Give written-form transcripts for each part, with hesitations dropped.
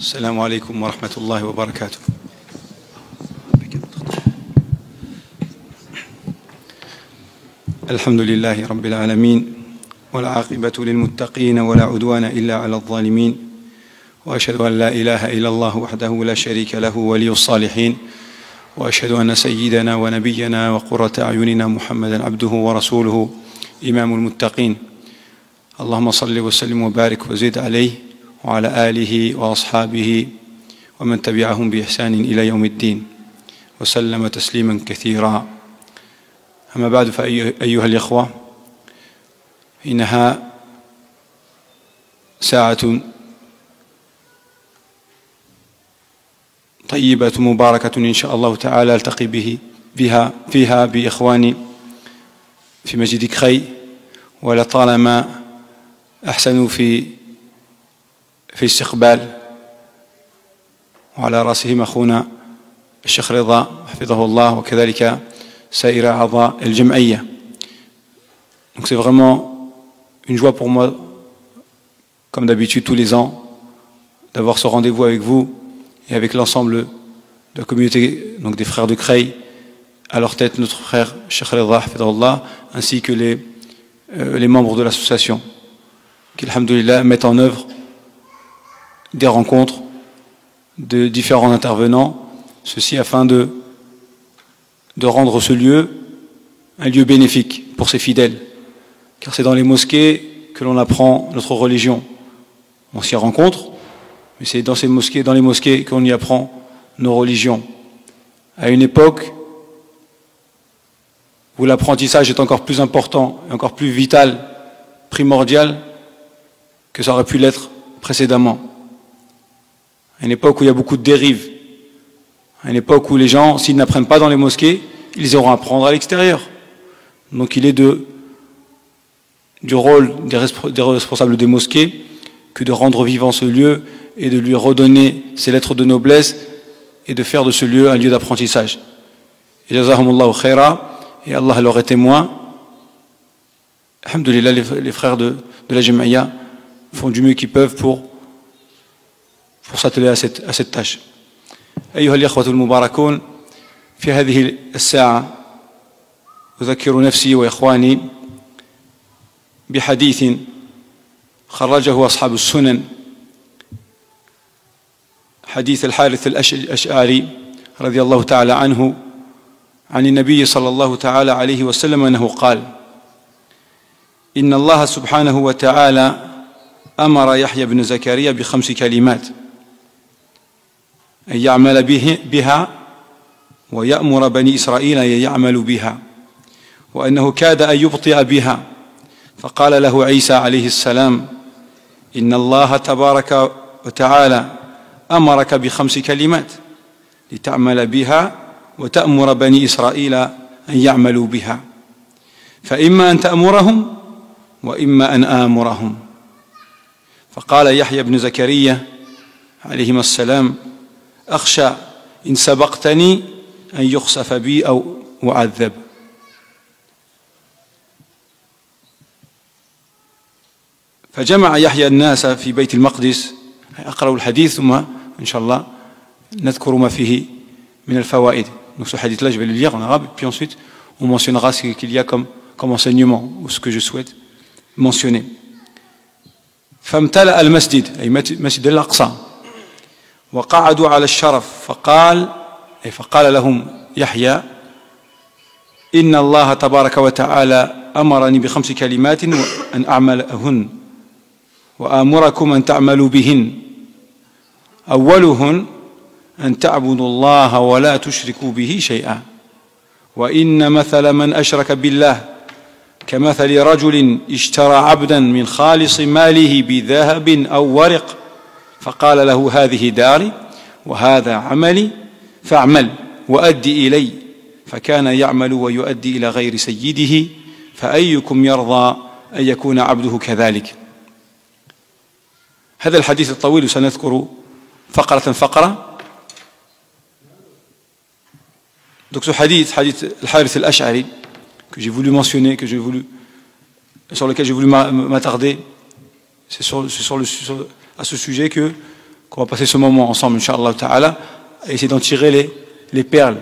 السلام عليكم ورحمة الله وبركاته. الحمد لله رب العالمين، والعاقبة للمتقين ولا عدوان إلا على الظالمين، وأشهد أن لا إله إلا الله وحده لا شريك له ولي الصالحين، وأشهد أن سيدنا ونبينا وقرة أعيننا محمدا عبده ورسوله إمام المتقين. اللهم صل وسلم وبارك وزد عليه وعلى آله وأصحابه ومن تبعهم بإحسان إلى يوم الدين وسلم تسليما كثيرا. أما بعد، فأيها الإخوة، إنها ساعة طيبة مباركة إن شاء الله تعالى ألتقي فيها بإخواني في مسجد كخي، ولطالما أحسنوا في استقبال، وعلى رأسهم أخونا الشيخ رضا حفظه الله، وكذلك سائر أعضاء الجمعية. Donc c'est vraiment une joie pour moi, comme d'habitude tous les ans, d'avoir ce rendez-vous avec vous et avec l'ensemble de la communauté, donc des frères de Creil, à leur tête notre frère Cheikh Rida Hafidahullah, ainsi que les membres de l'association, qui, alhamdoulilah, mettent en œuvre des rencontres de différents intervenants, ceci afin de rendre ce lieu un lieu bénéfique pour ses fidèles, car c'est dans les mosquées que l'on apprend notre religion. On s'y rencontre, mais c'est dans les mosquées qu'on y apprend nos religions. À une époque où l'apprentissage est encore plus important, encore plus vital, primordial que ça aurait pu l'être précédemment. À une époque où il y a beaucoup de dérives. À une époque où les gens, s'ils n'apprennent pas dans les mosquées, ils iront apprendre à l'extérieur. Donc il est du rôle des responsables des mosquées que de rendre vivant ce lieu et de lui redonner ses lettres de noblesse et de faire de ce lieu un lieu d'apprentissage. Et jazahumullahu khaira, et Allah leur est témoin. Alhamdulillah, les frères de la Jamaïa font du mieux qu'ils peuvent pour s'atteler à cette tâche. أيها الإخوة المباركون، في هذه الساعة أذكر نفسي وإخواني بحديث خرجه أصحاب السنن، حديث الحارث الأشعري رضي الله تعالى عنه عن النبي صلى الله تعالى عليه وسلم أنه قال: إن الله سبحانه وتعالى أمر يحيى بن زكريا ب5 كلمات: أن يعمل بها ويأمر بني إسرائيل أن يعملوا بها، وأنه كاد أن يبطئ بها، فقال له عيسى عليه السلام: إن الله تبارك وتعالى أمرك ب5 كلمات لتعمل بها وتأمر بني إسرائيل أن يعملوا بها، فإما أن تأمرهم وإما أن آمرهم. فقال يحيى بن زكريا عليهما السلام: أخشى إن سبقتني أن يخسف بي أو أعذب. فجمع يحيى الناس في بيت المقدس. أقرأ الحديث ثم إن شاء الله نذكر ما فيه من الفوائد. Donc ce hadith-là, je vais le lire en arabe, puis ensuite on mentionnera ce qu'il y a comme enseignement, ou ce que je souhaite mentionner. فامتلأ المسجد، أي مسجد الأقصى، وقعدوا على الشرف، فقال لهم يحيى: إن الله تبارك وتعالى أمرني ب5 كلمات أن أعملهن وآمركم أن تعملوا بهن، أولهن أن تعبدوا الله ولا تشركوا به شيئا، وإن مثل من أشرك بالله كمثل رجل اشترى عبدا من خالص ماله بذهب أو ورق، فقال له: هذه داري وهذا عملي فاعمل وأدي إلي، فكان يعمل ويؤدي إلى غير سيده، فأيكم يرضى أن يكون عبده كذلك. هذا الحديث الطويل سنذكر فقرة. Donc ce hadith Al-Harith Al-Ash'ari, que j'ai voulu mentionner, sur lequel j'ai voulu m'attarder, c'est à ce sujet que qu'on va passer ce moment ensemble, Inch'Allah Ta'ala, et essayer d'en tirer les perles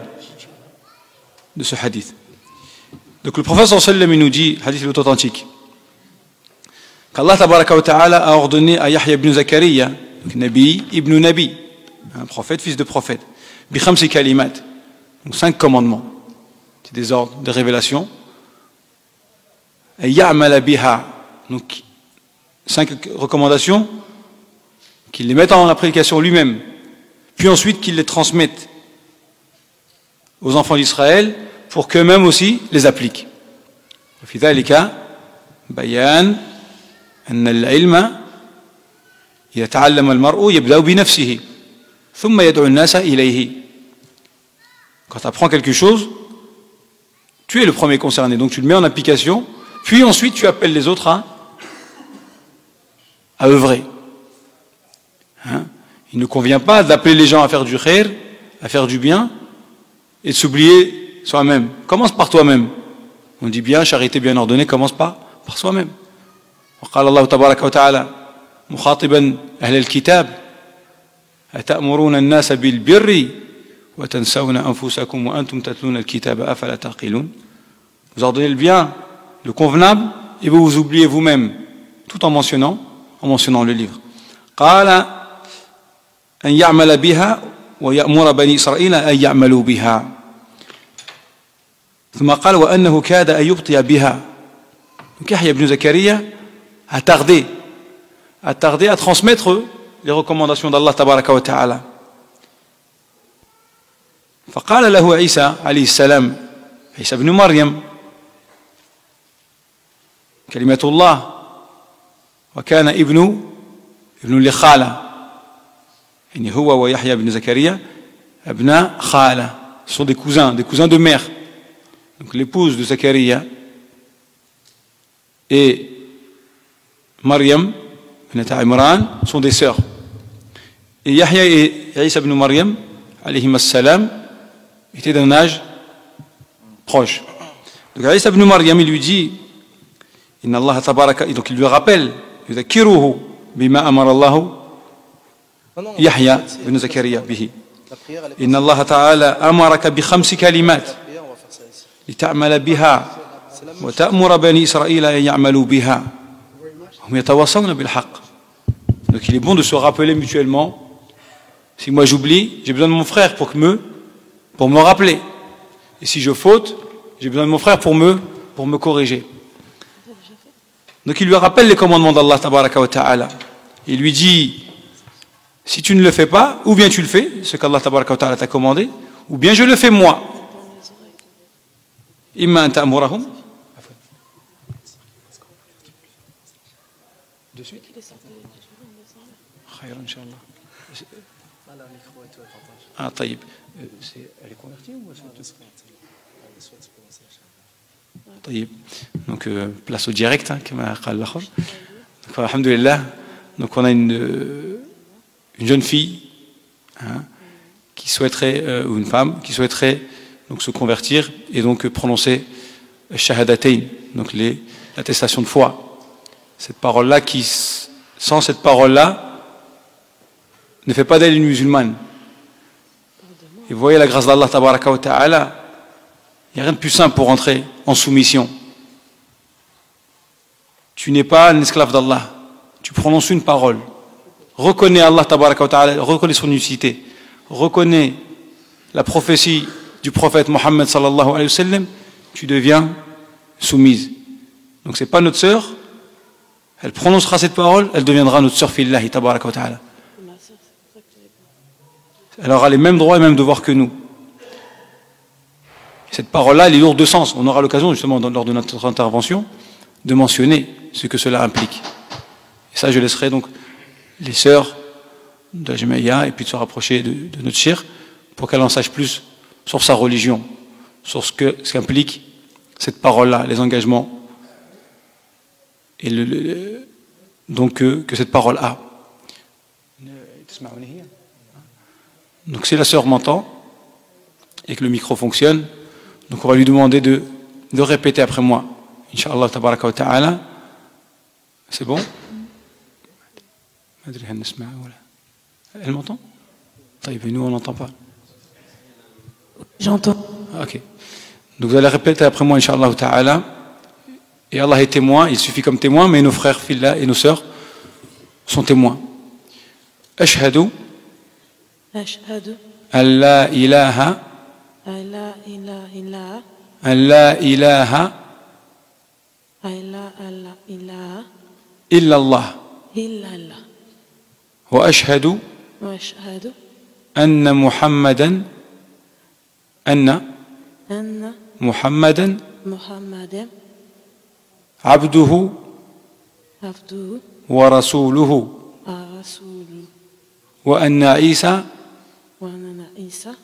de ce hadith. Donc le prophète sallallahu alayhi wa sallam nous dit, hadith est authentique, qu'Allah Tabaraka wa Ta'ala a ordonné à Yahya ibn Zakaria, donc Nabi ibn Nabi, un prophète, fils de prophète, bi khamsi kalimat, donc 5 commandements, c'est des ordres, des révélations, et ya'mala biha, donc 5 recommandations, qu'il les mette en application lui-même, puis ensuite qu'il les transmette aux enfants d'Israël pour qu'eux-mêmes aussi les appliquent. وفي ذلك بيان أن العلم يتعلم المرء يبدأ بنفسه ثم يدعو الناس إليه. Quand tu apprends quelque chose, tu es le premier concerné, donc tu le mets en application, puis ensuite tu appelles les autres à œuvrer. Hein? Il ne convient pas d'appeler les gens à faire du khair, à faire du bien, et de s'oublier soi-même. Commence par toi-même. On dit bien, charité bien ordonnée, commence par soi-même. وقال الله تبارك وتعالى مخاطبا أهل الكتاب أتأمرون الناس بالبر وتنسون أنفسكم وأنتم تتلون الكتاب أفلا تعقلون. Vous ordonnez le bien, le convenable, et vous vous oubliez vous-même, tout en mentionnant le livre. قال أن يعمل بها ويأمر بني إسرائيل أن يعملوا بها. ثم قال وأنه كاد أن يبطئ بها. Donc Yahya ibn Zakaria a tardé à transmettre les recommandations d'Allah tabaraka wa ta'ala. فقال له عيسى عليه السلام عيسى بن مريم كلمة الله وكان ابن لخالة يعني هو ويحيى بن زكريا ابن خالة, ce sont des cousins de mère. Donc l'épouse de Zakaria et Maryam Ibn Imran sont des sœurs. Et Yahya et Isa ibn Maryam alayhim as-salam étaient d'un âge proche. Donc Isa ibn Maryam il lui dit Inna Allah tabaraka, donc il lui rappelle yudhakiruhu bima amara Allah Yahya ibn Zakaria bihi. Inna Allah ta'ala amaraka bi khamsi kalimat لتعمل بها وتأمر بني إسرائيل أن يعملوا بها هم يتواصون بالحق. Donc il est bon de se rappeler mutuellement. Si moi j'oublie, j'ai besoin de mon frère pour me rappeler. Et si je faute, j'ai besoin de mon frère pour me corriger. Donc il lui rappelle les commandements d'Allah tabaraka wa ta'ala. Il lui dit si tu ne le fais pas, ou bien tu le fais, ce qu'Allah tabaraka wa ta'ala t'a commandé, ou bien je le fais moi. إما أن تأمرهم خير إن شاء الله. طيب elle est convertie ou طيب donc place au direct كما قال الأخ. Alhamdulillah, donc on a une jeune fille qui souhaiterait ou une femme qui souhaiterait donc se convertir et donc prononcer shahadatayn, donc l'attestation de foi. Cette parole-là sans cette parole-là, ne fait pas d'elle une musulmane. Et vous voyez la grâce d'Allah tabaraka wa ta'ala, il n'y a rien de plus simple pour entrer en soumission. Tu n'es pas un esclave d'Allah, tu prononces une parole, reconnais Allah tabaraka wa ta'ala, reconnais son unicité, reconnais la prophétie du prophète Mohammed sallallahu alayhi wa sallam, tu deviens soumise. Donc c'est pas notre sœur, elle prononcera cette parole, elle deviendra notre sœur fillahi tabaraka wa ta'ala. Elle aura les mêmes droits et les mêmes devoirs que nous. Cette parole-là, elle est lourde de sens. On aura l'occasion justement lors de notre intervention de mentionner ce que cela implique. Et ça, je laisserai donc les sœurs de la Jamaïa et puis de se rapprocher de notre cheikh pour qu'elle en sache plus sur sa religion, sur ce qu'implique cette parole-là, les engagements, et donc que cette parole a. Donc si la sœur m'entend et que le micro fonctionne, donc on va lui demander de répéter après moi. Inch'Allah tabaraka wa ta'ala. C'est bon? Elle m'entend? Nous, on n'entend pas. J'entends. Ok. Donc vous allez répéter après moi, Inch'Allah Ta'ala. Et Allah est témoin, il suffit comme témoin, mais nos frères, filles et nos sœurs sont témoins. Ashhadu أشهد an la ilaha, أن لا إله an la ilaha إلا illa Allah. الله Wa ashhadu وأشهد anna Muhammadan, anna أن Muhammadan محمدا abduhu عبده wa rasuluhu. ورسوله Wa anna Isa وأن عيسى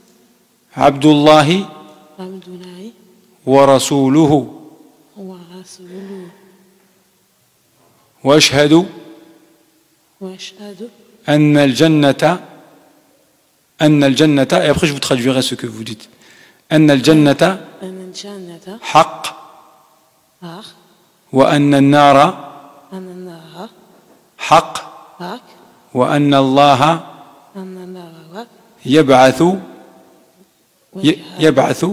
abdullahi عبد الله wa rasuluhu. ورسوله واشهد وأشهد أن الجنة et après je vous traduirai ce que vous dites. أن الجنة أن الجنة حق حق وأن النار أن النار حق حق وأن الله أن النار يبعث ويبحث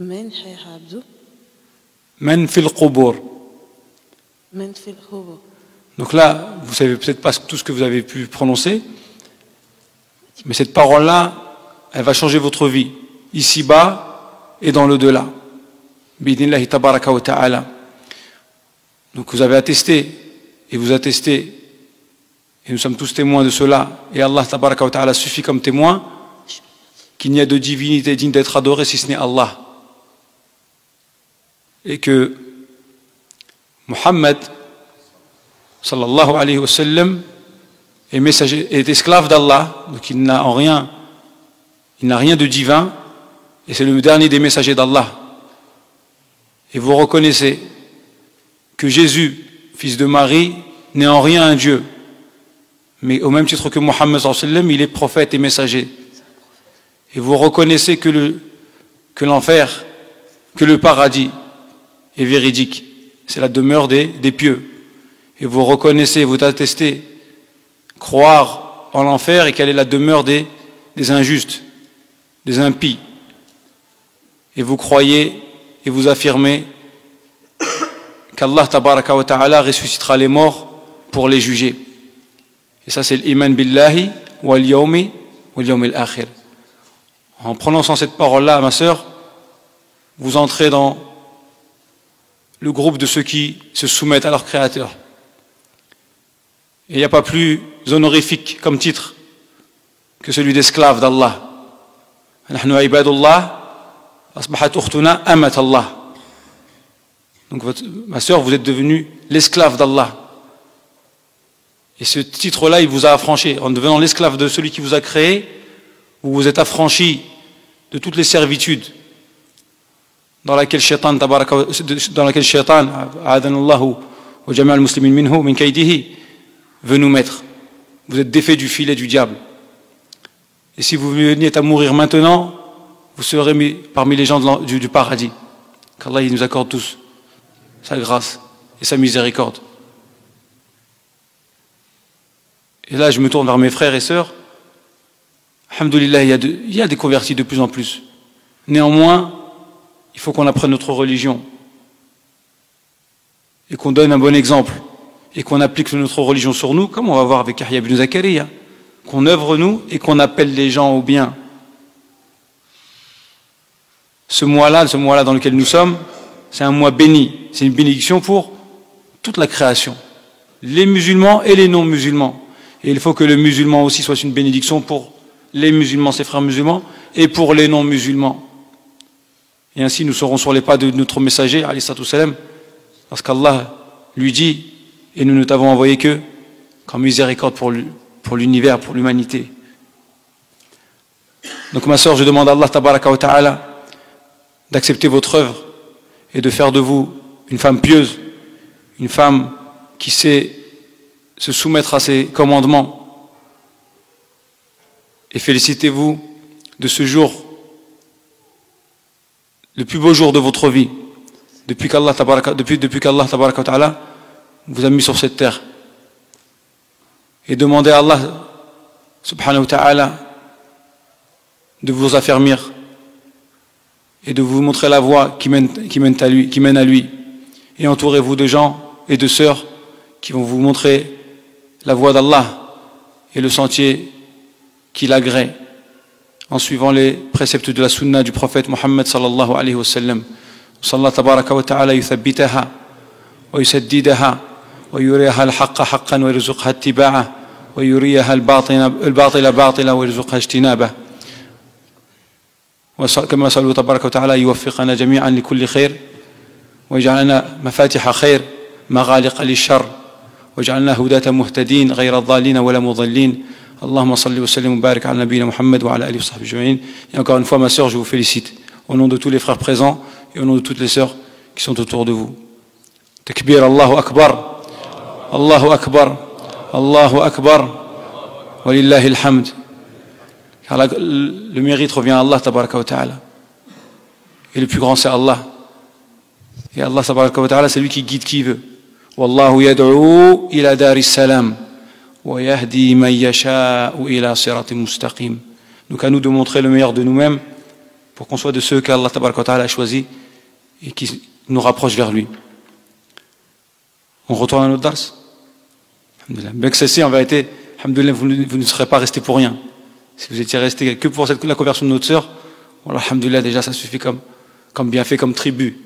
من حيحبد من في القبور. من في القبور. Donc là, vous savez peut-être pas tout ce que vous avez pu prononcer, mais cette parole-là, elle va changer votre vie, ici-bas et dans l'au-delà. Bidnillahi tabaraka wa ta'ala. Donc vous avez attesté, et vous attestez, et nous sommes tous témoins de cela, et Allah tabaraka wa ta'ala suffit comme témoin, qu'il n'y a de divinité digne d'être adorée si ce n'est Allah. Et que Muhammad sallallahu alayhi wa sallam est messager, est esclave d'Allah, donc il n'a rien de divin, et c'est le dernier des messagers d'Allah. Et vous reconnaissez que Jésus, fils de Marie, n'est en rien un Dieu, mais au même titre que Muhammad sallallahu alayhi wa sallam, il est prophète et messager. Et vous reconnaissez que l'enfer, que le paradis est véridique, c'est la demeure des pieux. Et vous reconnaissez, vous attestez, croire en l'enfer et quelle est la demeure des injustes, des impies. Et vous croyez et vous affirmez qu'Allah tabaraka wa ta'ala ressuscitera les morts pour les juger. Et ça c'est l'iman billahi wal yawmi al-akhir. En prononçant cette parole-là, ma sœur, vous entrez dans le groupe de ceux qui se soumettent à leur Créateur. Et il n'y a pas plus honorifique comme titre que celui d'esclave d'Allah. Nahnu ibadullah, asbahat ukhtuna amat Allah. Donc ma sœur, vous êtes devenue l'esclave d'Allah. Et ce titre-là, il vous a affranchi. En devenant l'esclave de celui qui vous a créé, vous vous êtes affranchi de toutes les servitudes dans laquelle Shaitan, adanallahu wa jama'al muslimin minhu min kaydihi, veut nous mettre. Vous êtes défait du filet du diable. Et si vous veniez à mourir maintenant, vous serez mis parmi les gens du paradis. Qu'Allah il nous accorde tous sa grâce et sa miséricorde. Et là, je me tourne vers mes frères et sœurs. Alhamdoulilah, il y a des convertis de plus en plus. Néanmoins, il faut qu'on apprenne notre religion et qu'on donne un bon exemple et qu'on applique notre religion sur nous, comme on va voir avec Yahya ibn Zakariya, qu'on œuvre nous et qu'on appelle les gens au bien. Ce mois-là dans lequel nous sommes, c'est un mois béni, c'est une bénédiction pour toute la création, les musulmans et les non-musulmans. Et il faut que le musulman aussi soit une bénédiction pour les musulmans, ses frères musulmans, et pour les non-musulmans. Et ainsi nous serons sur les pas de notre messager, alayhi salatu wassalam, parce qu'Allah lui dit, et nous ne t'avons envoyé que qu'en miséricorde pour l'univers, pour l'humanité. Donc ma sœur, je demande à Allah tabaraka wa ta'ala d'accepter votre œuvre et de faire de vous une femme pieuse, une femme qui sait se soumettre à ses commandements. Et félicitez-vous de ce jour, le plus beau jour de votre vie, depuis qu'Allah tabaraka wa ta'ala vous a mis sur cette terre. Et demandez à Allah subhanahu wa ta'ala de vous affermir et de vous montrer la voie qui mène à lui. Et entourez-vous de gens et de sœurs qui vont vous montrer la voie d'Allah et le sentier qu'il agrée en suivant les préceptes de la sunna du prophète Muhammad sallallahu alayhi wa sallam. Sallallahu tabaraka wa ta'ala yuthabbitaha wa yusaddidaha wa yuriha al-haqqa haqqan wa yarzuqha ittiba'ah wa yuriha al-batila batila wa yarzuqha ijtinabah. كما نسأله تبارك وتعالى يوفقنا جميعا لكل خير ويجعلنا مفاتيح خير مغالق للشر ويجعلنا هداة مهتدين غير الضالين ولا مضلين. اللهم صل وسلم وبارك على نبينا محمد وعلى آله وصحبه أجمعين. Et encore une fois, ma sœur, je vous félicite au nom de tous les frères présents et au nom de toutes les sœurs qui sont autour de vous. Takbir, Allahu Akbar, Allahu Akbar, Allahu Akbar, walillahi alhamd. Car le mérite revient à Allah tabaraka wa ta'ala. Et le plus grand c'est Allah. Et Allah tabaraka wa ta'ala c'est lui qui guide qui veut. Wallahu yad'u ila daris salam wa yahdi man yasha'u ila siratin mustaqim. Donc à nous de montrer le meilleur de nous-mêmes pour qu'on soit de ceux qu'Allah tabaraka wa ta'ala a choisis et qui nous rapprochent vers lui. On retourne à notre dars. Alhamdulillah. Bien que ceci en vérité, alhamdulillah, vous ne serez pas restés pour rien. Si vous étiez resté que pour la conversion de notre sœur, voilà, alhamdulillah, déjà ça suffit comme bienfait, comme tribut.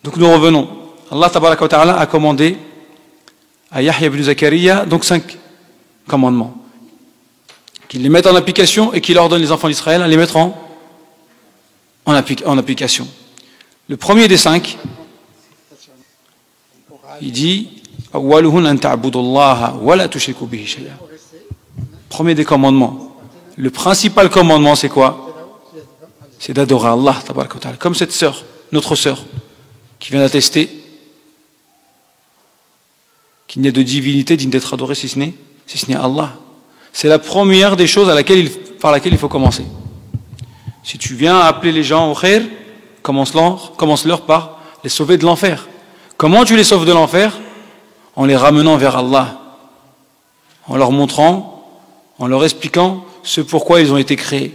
Donc nous revenons. Allah tabaraka wa ta'ala a commandé à Yahya ibn Zakariya donc 5 commandements. Qu'il les mette en application et qu'il ordonne les enfants d'Israël à les mettre en application. Le premier des 5, il dit premier des commandements. Le principal commandement c'est quoi? C'est d'adorer Allah tabaraka wa ta'ala. Comme cette sœur, notre sœur, qui vient d'attester qu'il n'y a de divinité digne d'être adorée si ce n'est Allah. C'est la première des choses par laquelle il faut commencer. Si tu viens appeler les gens au khair, commence-leur par les sauver de l'enfer. Comment tu les sauves de l'enfer? En les ramenant vers Allah, en leur montrant, en leur expliquant ce pourquoi ils ont été créés.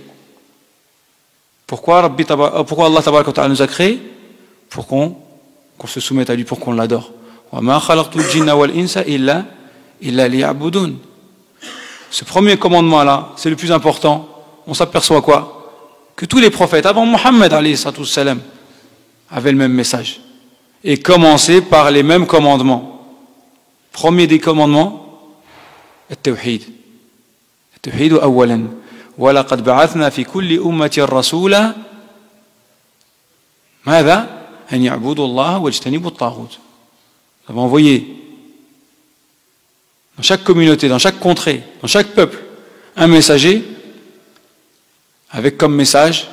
Pourquoi Allah tabaraka wa ta'ala nous a créés? Pour qu'on se soumette à lui, pour qu'on l'adore. Ce premier commandement-là, c'est le plus important. On s'aperçoit quoi? Que tous les prophètes, avant Muhammad alayhi salam, avaient le même message. Et commençaient par les mêmes commandements. Premier des commandements, التوحيد. التوحيد أولا. ولقد بعثنا في كل أمة رسولا ماذا؟ أن يعبدوا الله واجتنبوا الطاغوت. Nous avons envoyé dans chaque communauté, dans chaque contrée, dans chaque peuple, un messager avec comme message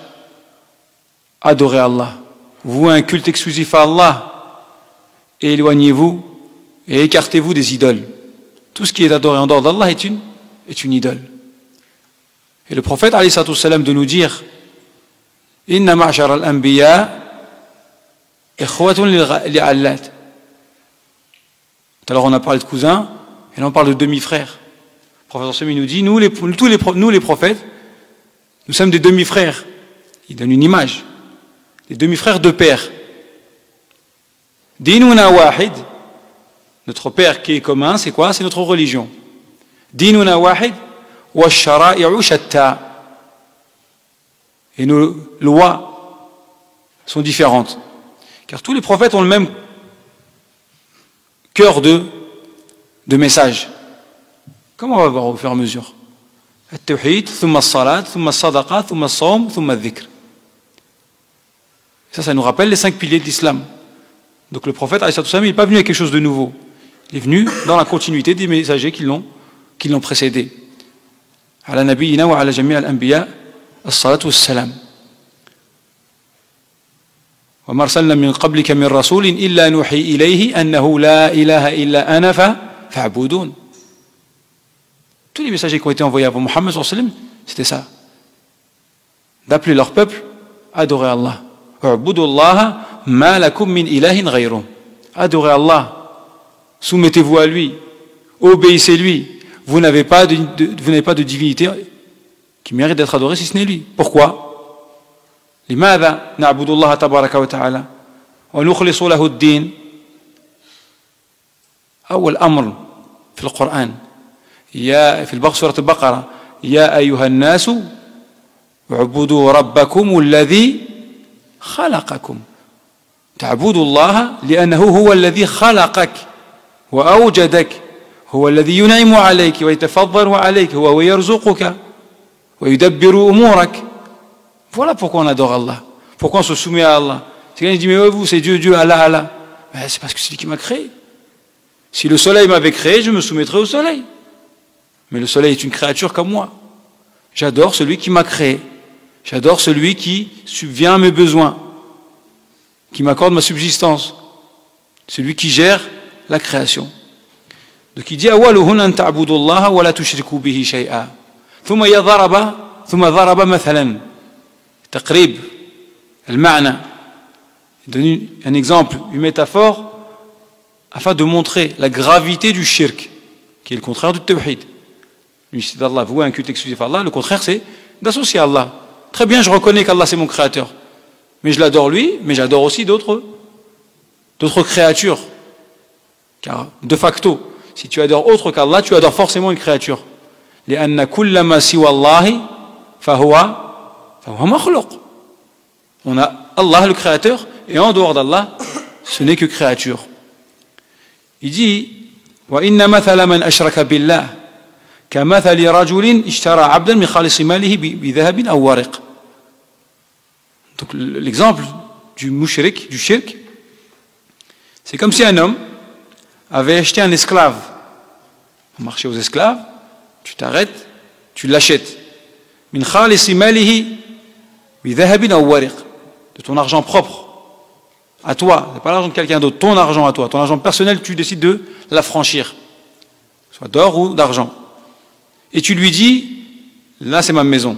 adorez Allah. Vouez un culte exclusif à Allah et éloignez-vous et écartez-vous des idoles. Tout ce qui est adoré en dehors d'Allah est une idole. Et le prophète alayhi salatu wassalam de nous dire Inna ma'shar al-anbiya ikhwatun li'allat. Tout à l'heure on a parlé de cousins et là on parle de demi-frères. Le prophète sallam nous dit nous les prophètes nous sommes des demi-frères. Il donne une image. Des demi-frères de père. Dinuna wahid. Notre père qui est commun, c'est quoi? C'est notre religion. Dinuna wahid wa shara'i'u shatta. Et nos lois sont différentes. Car tous les prophètes ont le même cœur de message. Comment on va voir au fur et à mesure? At-tawhid, thumma as-salat, thumma as-sadaqa, thumma as-sawm, thumma adh-dhikr. Ça nous rappelle les 5 piliers de l'islam. Donc le prophète, il n'est pas venu avec quelque chose de nouveau. Il est venu dans la continuité des messagers qui l'ont précédé. Ala nabiyina wa ala jami' al-anbiya as-salatu was-salam. Wa ma arsalna min qablika min rasulin illa nuhi ilayhi annahu la ilaha illa ana fa'budun. Tous les messagers qui ont été envoyés avant Muhammad sallallahu alayhi wa sallam, c'était ça. D'appeler leur peuple à adorer Allah. اعبدوا الله ما لكم من إله غيره. Adorez Allah, soumettez-vous à lui, obéissez-lui. Vous n'avez pas de divinité qui mérite d'être adorée si ce n'est lui. Pourquoi? لماذا نعبد الله تبارك وتعالى ونخلص له الدين؟ أول أمر في القرآن في سورة البقرة يا أيها الناس اعبدوا ربكم الذي خلقكم. تعبدوا الله لأنه هو الذي خلقك وأوجدك، هو الذي ينعم عليك ويتفضل عليك، هو ويرزقك ويدبر أمورك. Voilà pourquoi on adore Allah, pourquoi on se soumet à Allah. C'est quelqu'un qui dit mais vous c'est Dieu, Dieu, Allah, Allah. Ben, c'est parce que c'est lui qui m'a créé. Si le soleil m'avait créé, je me soumettrais au soleil. Mais le soleil est une créature comme moi. J'adore celui qui m'a créé. J'adore celui qui subvient à mes besoins, qui m'accorde ma subsistance, celui qui gère la création. Donc il dit أولهن أن تعبدوا الله ولا تشركوا به شيئا ثم ضرب مثلا تقريب المعنى. Il donne un exemple, une métaphore afin de montrer la gravité du shirk, qui est le contraire du tawhid. L'unicité d'Allah, vous un culte exclusif à Allah, le contraire c'est d'associer à Allah. Très bien, je reconnais qu'Allah c'est mon créateur, mais je l'adore lui, mais j'adore aussi d'autres créatures. Car de facto, si tu adores autre qu'Allah, tu adores forcément une créature. لأن كل ما سوى الله فهو مخلوق. On a Allah le créateur, et en dehors d'Allah, ce n'est que créature. Il dit وإن مثل من أشرك بالله كمثل رجل اشترى عبدا من خالص ماله بذهب أو ورق. Donc l'exemple du mushrik, du shirk, c'est comme si un homme avait acheté un esclave. Au marché aux esclaves, tu t'arrêtes, tu l'achètes. Min khalisi malihi bi dhahabin aw wariq, de ton argent propre, à toi, c'est pas l'argent de quelqu'un d'autre, ton argent à toi, ton argent personnel, tu décides de l'affranchir, soit d'or ou d'argent. Et tu lui dis, là c'est ma maison.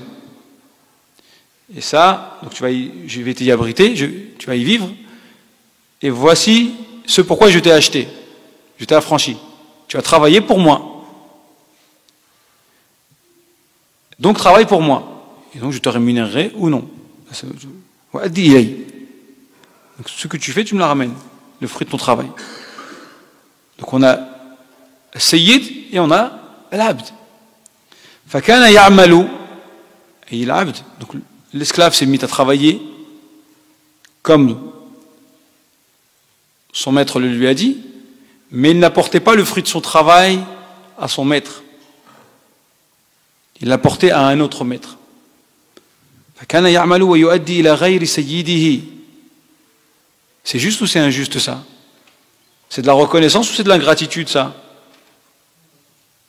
Et ça, donc je vais t'y abriter, tu vas y vivre, et voici ce pourquoi je t'ai acheté, je t'ai affranchi. Tu as travaillé pour moi. Donc travaille pour moi. Et donc je te rémunérerai ou non. Donc ce que tu fais, tu me la ramènes, le fruit de ton travail. Donc on a Sayyid et on a l'abd. Fakana ya'malu, et l'abd. Donc l'esclave s'est mis à travailler comme son maître le lui a dit, mais il n'apportait pas le fruit de son travail à son maître. Il l'a porté à un autre maître. C'est juste ou c'est injuste ça? C'est de la reconnaissance ou c'est de l'ingratitude ça?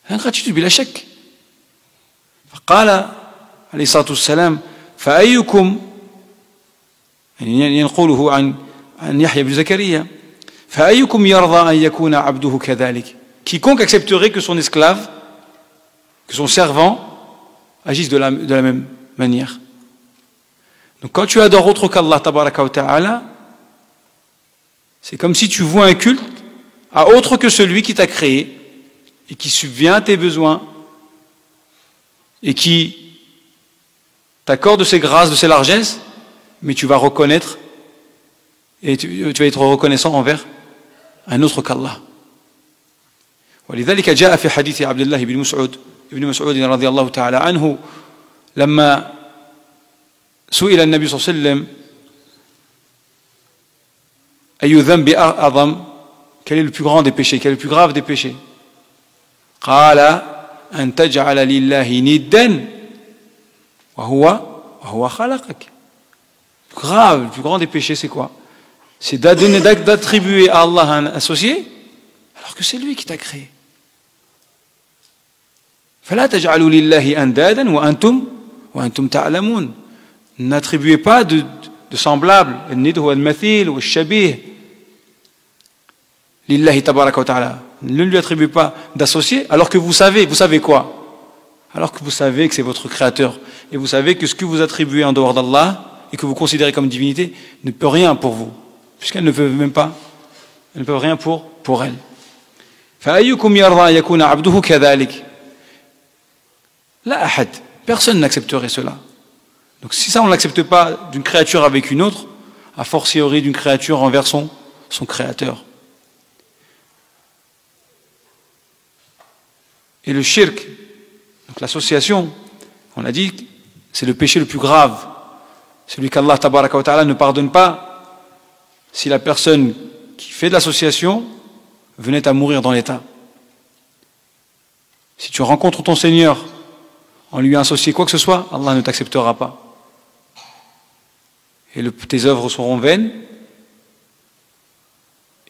L'ingratitude, bila shak. فقال عليه الصلاة والسلام فأيكم ينقله عن يحيى بن زكريا فأيكم يرضى أن يكون عبده كذلك. Quiconque accepterait que son esclave, que son servant agissent de la même manière. Donc quand tu adores autre qu'Allah tabaraka wa ta'ala, c'est comme si tu voues un culte à autre que celui qui t'a créé et qui subvient à tes besoins et qui t'accorde de ses grâces, de ses largesses, mais tu vas reconnaître et tu vas être reconnaissant envers un autre qu'Allah. ولذلك جاء في حديث عبد الله ابن مسعود رضي الله تعالى عنه لما سئل النبي صلى الله عليه وسلم أي ذنب أعظم, quel est le plus grand des péchés, quel est le plus grave des péchés? قال أن تجعل لله ندا وهو خلقك. Grave, le plus grand des péchés c'est quoi? C'est d'attribuer à Allah un associé alors que c'est lui qui t'a créé. فلا تجعلوا لله أندادا وأنتم تعلمون. N'attribuez pas de semblable, الند هو المثيل والشبيه لله تبارك وتعالى. Ne lui attribuez pas d'associé alors que vous savez quoi? Alors que vous savez que c'est votre créateur et vous savez que ce que vous attribuez en dehors d'Allah, et que vous considérez comme divinité ne peut rien pour vous, puisqu'elle ne peut même pas, elle ne peut rien pour elle. فأيكم يرضى أن يكون عبده كذلك؟ لا أحد. Personne n'accepterait cela. Donc si ça on ne l'accepte pas d'une créature avec une autre, a fortiori d'une créature envers son créateur. Et le shirk, donc l'association, on l'a dit, c'est le péché le plus grave, celui qu'Allah tabaraka wa ta'ala ne pardonne pas si la personne qui fait de l'association venait à mourir dans l'état. Si tu rencontres ton Seigneur en lui associant quoi que ce soit, Allah ne t'acceptera pas. Et tes œuvres seront vaines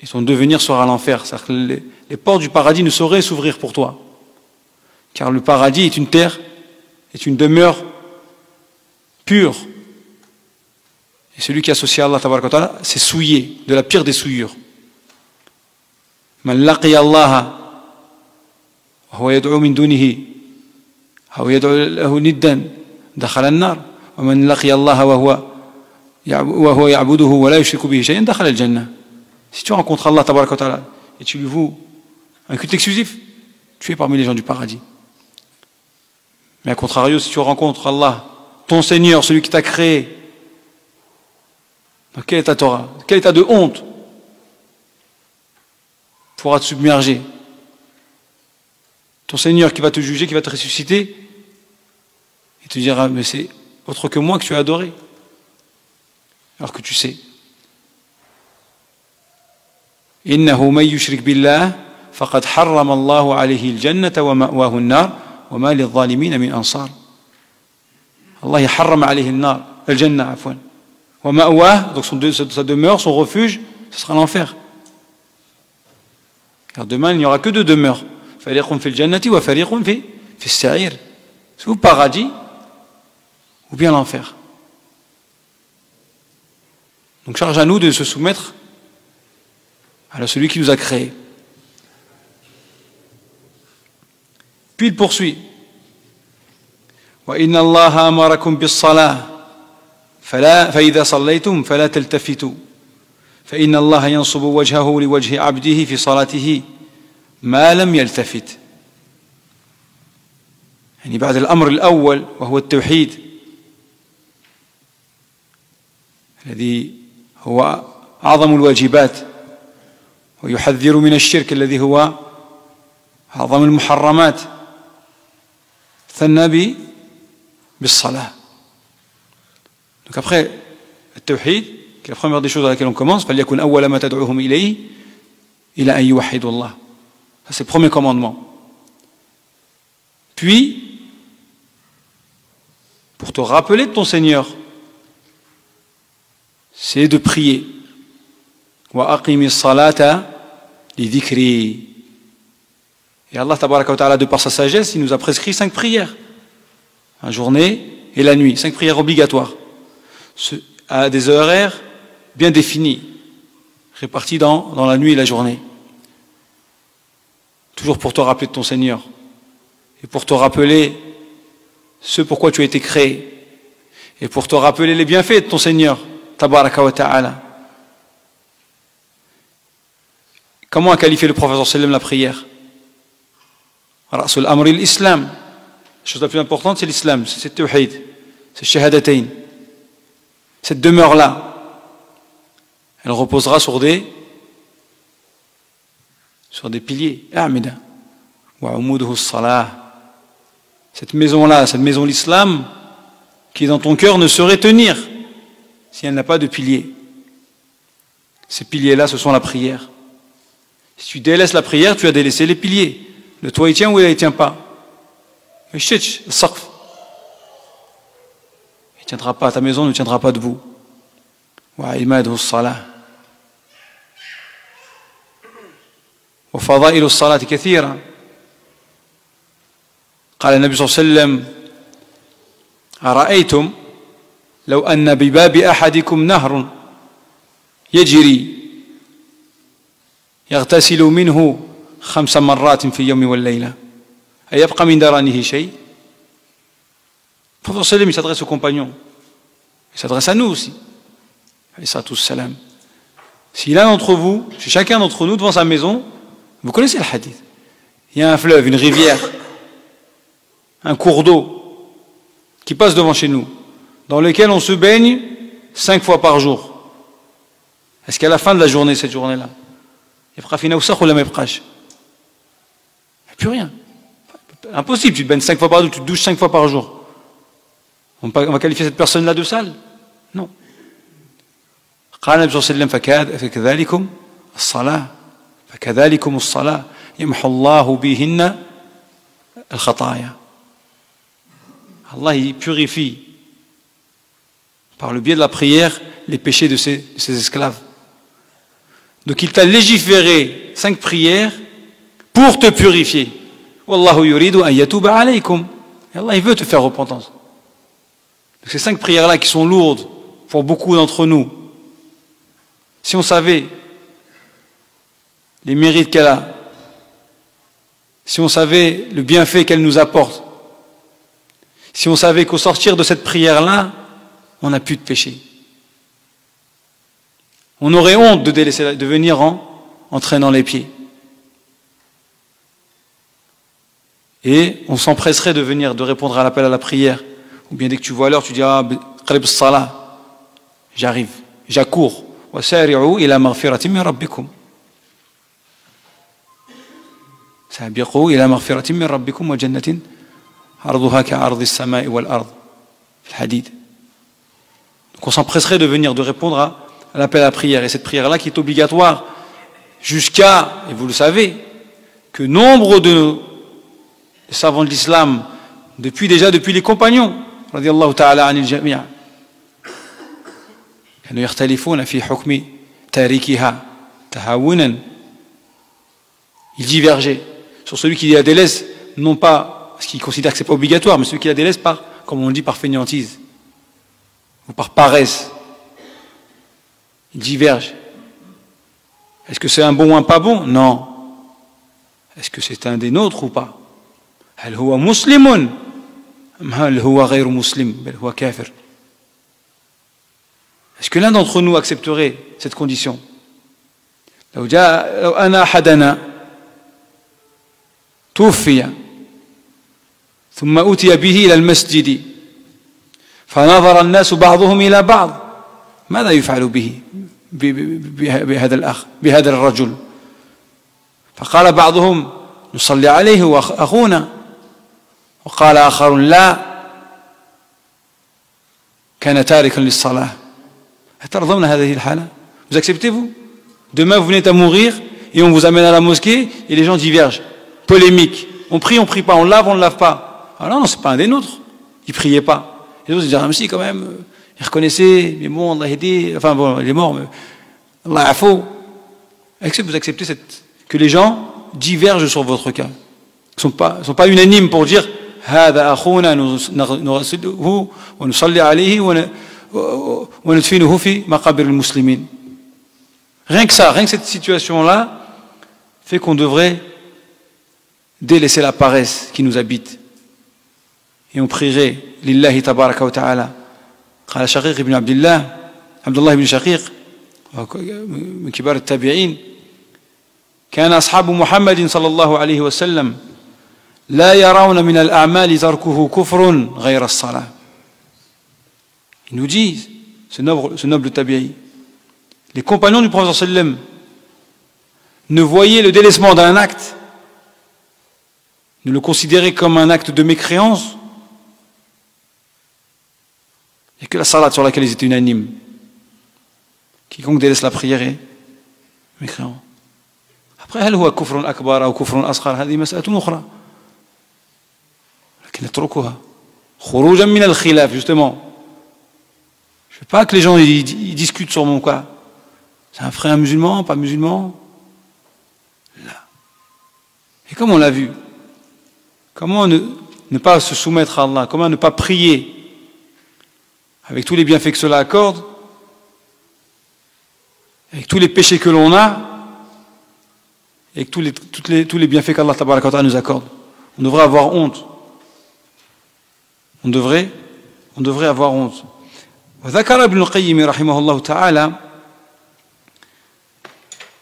et ton devenir sera l'enfer. C'est-à-dire que les portes du paradis ne sauraient s'ouvrir pour toi. Car le paradis est une terre, est une demeure pure. Et celui qui associe à Allah, tabaraka wa ta'ala, c'est souillé, de la pire des souillures. Man laqiya Allah wa huwa yad'u min dunihi aw yad'u lahu niddan dakhala an-nar wa man laqiya Allah wa huwa ya'buduhu wa la yushriku bihi shay'an dakhala al-jannah. Si tu rencontres Allah, tabaraka wa ta'ala, et tu lui voues un culte exclusif, tu es parmi les gens du paradis. Mais à contrario, si tu rencontres Allah, ton Seigneur, celui qui t'a créé, dans quel état tu auras? Quel état de honte pourra te submerger? Ton Seigneur qui va te juger, qui va te ressusciter, et te dira, mais c'est autre que moi que tu as adoré. Alors que tu sais. إنه من يشرك بالله فقد حرم الله عليه الجنة ومأواه النار وما للظالمين من أنصار. Allah يحرم عليه النار الجنة عفوا ومأواه, donc sa demeure, son refuge, ce sera l'enfer. Car demain il n'y aura que deux demeures, فريق في الجنة وفريق في السعير, c'est ou paradis ou bien l'enfer. Donc charge à nous de se soumettre à celui qui nous a créés. Puis il poursuit. وإن الله أمركم بالصلاة فإذا صليتم فلا تلتفتوا فإن الله ينصب وجهه لوجه عبده في صلاته ما لم يلتفت. يعني بعد الأمر الأول وهو التوحيد الذي هو أعظم الواجبات ويحذر من الشرك الذي هو أعظم المحرمات, ثنى بالصلاة. Donc après le tawhid, qui est la première des choses à laquelle on commence, فليكن أول ما تدعوهم إليه إلى أن يوحدوا الله. Ça c'est le premier commandement. Puis, pour te rappeler de ton Seigneur, c'est de prier. وأقم الصلاة لذكري. Et Allah tabaraka wa ta'ala, de par sa sagesse, il nous a prescrit 5 prières, la journée et la nuit, 5 prières obligatoires, à des horaires bien définis, répartis dans la nuit et la journée. Toujours pour te rappeler de ton Seigneur, et pour te rappeler ce pourquoi tu as été créé, et pour te rappeler les bienfaits de ton Seigneur, tabaraka wa ta'ala. Comment a qualifié le prophète sallam la prière? Rasul amri l'islam. La chose la plus importante, c'est l'islam, c'est le tawhid, c'est le shahadatayn. Cette demeure-là, elle reposera sur des piliers. A'mida wa umuduhu as-salah. Cette maison-là, cette maison l'islam, qui est dans ton cœur, ne saurait tenir si elle n'a pas de piliers. Ces piliers-là, ce sont la prière. Si tu délaisses la prière, tu as délaissé les piliers. Le toit, il tient ou il ne tient pas? Le saqf. Il ne tiendra pas, ta maison ne tiendra pas debout. Wa imaduhu as-salah. Wa fadailu as-salati kathira. قال النبي صلى الله عليه وسلم أرأيتم لو أن بباب أحدكم نهر يجري يغتسل منه 5 مرات في اليوم والليلة أيبقى من درنه شيء? Le prophète sallam, il s'adresse aux compagnons Il s'adresse à nous aussi. Salam. Si l'un d'entre vous, si chacun d'entre nous devant sa maison, vous connaissez le hadith, il y a un fleuve, une rivière, un cours d'eau qui passe devant chez nous, dans lequel on se baigne 5 fois par jour. Est-ce qu'à la fin de la journée, cette journée-là, il n'y a plus rien. Impossible, tu te baignes 5 fois par jour, tu te douches 5 fois par jour. On va qualifier cette personne-là de sale? Non. قال النبي صلى الله عليه وسلم فكذلكم الصلاة يمحو الله بهن الخطايا. Allah il purifie par le biais de la prière les péchés de ses esclaves. Donc il t'a légiféré 5 prières pour te purifier. Wallahu yuridu an yatuba alaykum. Allah il veut te faire repentance. Donc ces 5 prières-là qui sont lourdes pour beaucoup d'entre nous, si on savait les mérites qu'elle a, si on savait le bienfait qu'elle nous apporte, si on savait qu'au sortir de cette prière-là, on n'a plus de péché. On aurait honte de venir en traînant les pieds. Et on s'empresserait de répondre à l'appel à la prière. Ou bien dès que tu vois l'heure, tu dis ah, qarib as-salah, j'arrive, j'accours. وسارعوا إلى مغفرة من ربكم. سابقوا إلى مغفرة من ربكم وجنة عرضها كعرض السماء والأرض. في الحديث. Donc on s'empresserait de répondre à l'appel à la prière. Et cette prière-là qui est obligatoire jusqu'à, et vous le savez, que nombre de savants de l'islam, depuis les compagnons, radiyallahu ta'ala anil jami'a, كانوا يختلفون في حكم تاركها تهاونا. Ils divergeaient sur celui qui la délaisse, non pas parce qu'il considère que ce n'est pas obligatoire, mais celui qui la délaisse par, comme on dit, par fainéantise ou par paresse. Ils divergent. Est-ce que c'est un bon ou un pas bon? Non. Est-ce que c'est un des nôtres ou pas? هل هو مسلم أم هل هو غير مسلم بل هو كافر? Est-ce que l'un d'entre nous accepterait cette condition? لو أن أحدنا توفي ثم أتي به إلى المسجد فنظر الناس بعضهم إلى بعض ماذا يفعل به بهذا الأخ بهذا الرجل؟ فقال بعضهم نصلي عليه وأخونا، وقال آخر لا كان تاركا للصلاة. Vous acceptez-vous? Demain vous venez à mourir et on vous amène à la mosquée et les gens divergent, polémique, on prie pas, on ne lave pas. Ah non, c'est pas un des nôtres, il priait pas. Les autres ils disent ah mais si quand même, il reconnaissait, mais bon Allah aidé, enfin bon il est mort, mais Allah afo. Est-ce que vous acceptez que les gens divergent sur votre cas? Ils ne sont pas unanimes pour dire هذا أخونا نغسله ونصلي عليه وندفنه في مقابر المسلمين. Rien que ça, rien que cette situation-là fait qu'on devrait délaisser la paresse qui nous habite et on prierait lillahi tabaraka wa ta'ala. قال شقيق بن عبد الله بن شقيق من كبار التابعين كان أصحاب محمد صلى الله عليه وسلم لا يرون من الأعمال تركه كفر غير الصلاة. Ils nous disent, ce noble tabi'i, les compagnons du prophète sallam ne voyaient le délaissement d'un acte, ne le considéraient comme un acte de mécréance. Il n'y a que la salat sur laquelle ils étaient unanimes. Quiconque délaisse la prière est mécréant. Après, هل هو كفر أكبر أو كفر أصغر هذه مسألة أخرى. لكن نتركها خروجا من الخلاف justement. Je ne veux pas que les gens ils discutent sur mon cas. C'est un frère musulman, pas musulman. Là. Et comme on l'a vu, comment ne pas se soumettre à Allah, comment ne pas prier avec tous les bienfaits que cela accorde, avec tous les péchés que l'on a, et avec tous les bienfaits qu'Allah tabaraka wa ta'ala nous accorde. On devrait avoir honte. On devrait avoir honte. وذكر ابن القيم رحمه الله تعالى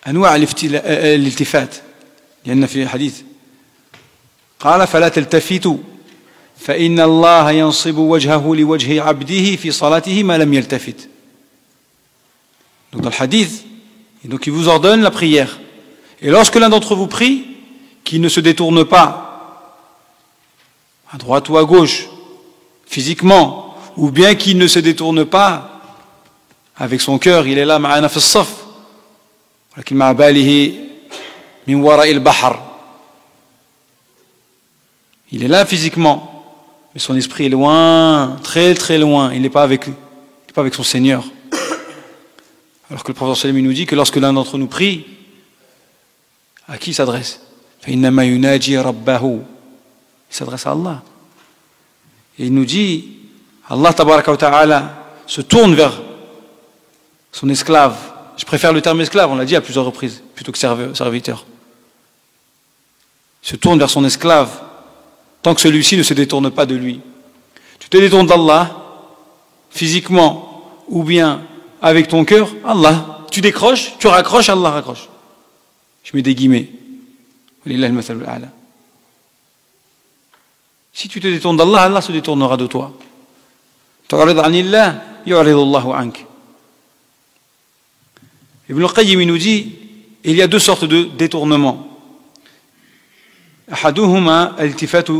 أنواع الالتفات لأن في حديث قال فلا تلتفتوا فإن الله ينصب وجهه لوجه عبده في صلاته ما لم يلتفت. Donc dans le hadith, et donc il vous ordonne la prière. Et lorsque l'un d'entre vous prie, qu'il ne se détourne pas à droite ou à gauche, physiquement, ou bien qu'il ne se détourne pas avec son cœur, il est là, ma'ana fi as-saf, ولكن مع باله من وراء البحر. Il est là physiquement, mais son esprit est loin, très très loin, il n'est pas avec son Seigneur. Alors que le prophète sallam nous dit que lorsque l'un d'entre nous prie, à qui il s'adresse? فإنما يناجي ربه. Il s'adresse à Allah. Et il nous dit, Allah tabaraka wa ta'ala se tourne vers son esclave. Je préfère le terme esclave, on l'a dit à plusieurs reprises, plutôt que serviteur. Il se tourne vers son esclave, tant que celui-ci ne se détourne pas de lui. Tu te détournes d'Allah, physiquement, ou bien avec ton cœur, Allah. Tu décroches, tu raccroches, Allah raccroche. Je mets des guillemets. Si tu te détournes d'Allah, Allah se détournera de toi. Ibn al-Qayyim nous dit, il y a deux sortes de détournements. أحدهما التفات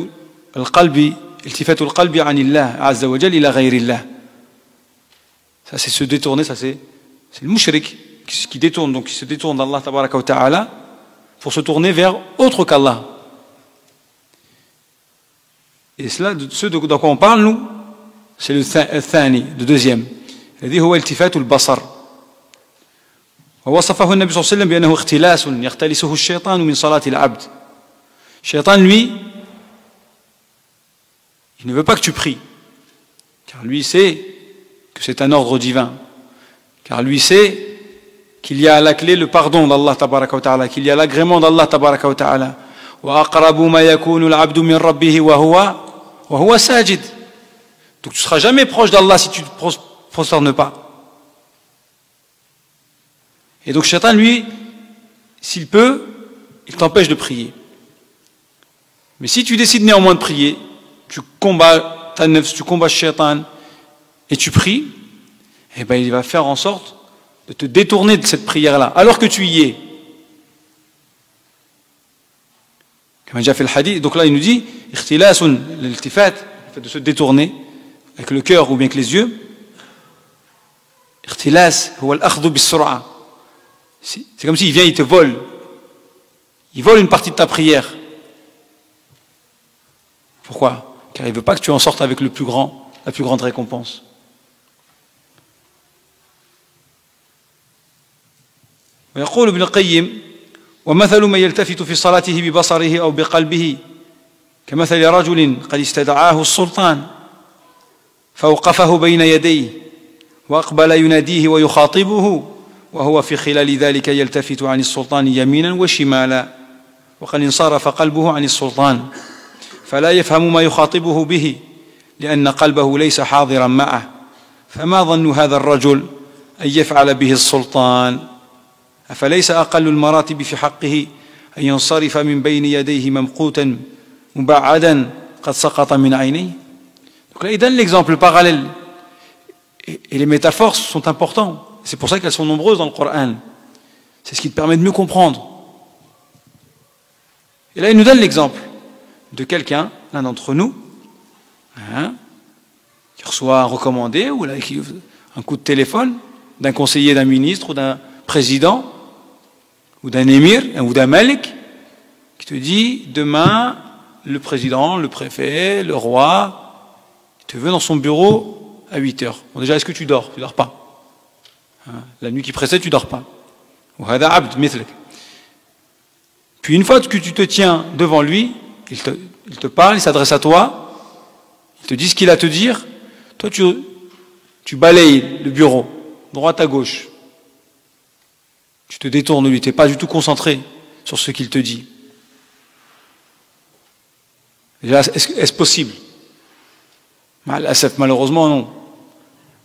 القلب عن الله عز وجل إلى غير الله. Ça c'est se détourner, ça c'est le mushrik qui détourne, donc qui se détourne d'Allah tabaraka wa ta'ala pour se tourner vers autre qu'Allah. Et cela, ce de quoi on parle nous, c'est le thani, le deuxième. الذي هو التفات البصر. ووصفه النبي صلى الله عليه وسلم بأنه اختلاس يختلسه الشيطان من صلاة العبد. Shaitan, lui, il ne veut pas que tu pries, car lui sait que c'est un ordre divin, car lui sait qu'il y a à la clé le pardon d'Allah tabaraka wa ta'ala, qu'il y a l'agrément d'Allah tabaraka wa ta'ala. وَأَقْرَبُ مَا يَكُونُ الْعَبْدُ مِنْ رَبِّهِ وَهُوَ سَاجِدٌ. Donc tu ne seras jamais proche d'Allah si tu ne te prosternes pas. Et donc Shaitan, lui, s'il peut, il t'empêche de prier. Mais si tu décides néanmoins de prier, tu combats ta nefs, tu combats Shaitan et tu pries, eh bien il va faire en sorte de te détourner de cette prière-là, alors que tu y es. Comme déjà fait le hadith, donc là il nous dit, ikhtilasun l'iltifat, le fait de se détourner avec le cœur ou bien avec les yeux. Ikhtilas, huwa al-akhdhu bis-sur'a. C'est comme s'il vient, il te vole. Il vole une partie de ta prière. Pourquoi? Car il ne veut pas que tu en sortes avec la plus grande récompense. ويقول ابن القيم ومثل من يلتفت في صلاته ببصره أو بقلبه كمثل رجل قد استدعاه السلطان فأوقفه بين يديه وأقبل يناديه ويخاطبه وهو في خلال ذلك يلتفت عن السلطان يمينا وشمالا وقد انصرف قلبه عن السلطان فلا يفهم ما يخاطبه به لأن قلبه ليس حاضرا معه فما ظن هذا الرجل أن يفعل به السلطان أفليس أقل المراتب في حقه أن ينصرف من بين يديه ممقوتا مبعدا قد سقط من عينيه. Donc là il donne l'exemple parallèle et les métaphores sont importantes, c'est pour ça qu'elles sont nombreuses dans le Coran, c'est ce qui te permet de mieux comprendre. Et là il nous donne l'exemple de quelqu'un, l'un d'entre nous, qui reçoit un recommandé ou un coup de téléphone d'un conseiller, d'un ministre ou d'un président ou d'un émir ou d'un malik qui te dit demain le président, le préfet, le roi te veut dans son bureau à 8 heures. Bon, déjà, est-ce que tu dors? Tu dors pas. La nuit qui précède, tu dors pas. Puis une fois que tu te tiens devant lui, il te parle, il s'adresse à toi, il te dit ce qu'il a à te dire, toi tu balayes le bureau, droite à gauche. Tu te détournes de lui, tu n'es pas du tout concentré sur ce qu'il te dit. Déjà, est-ce possible? Malheureusement, non.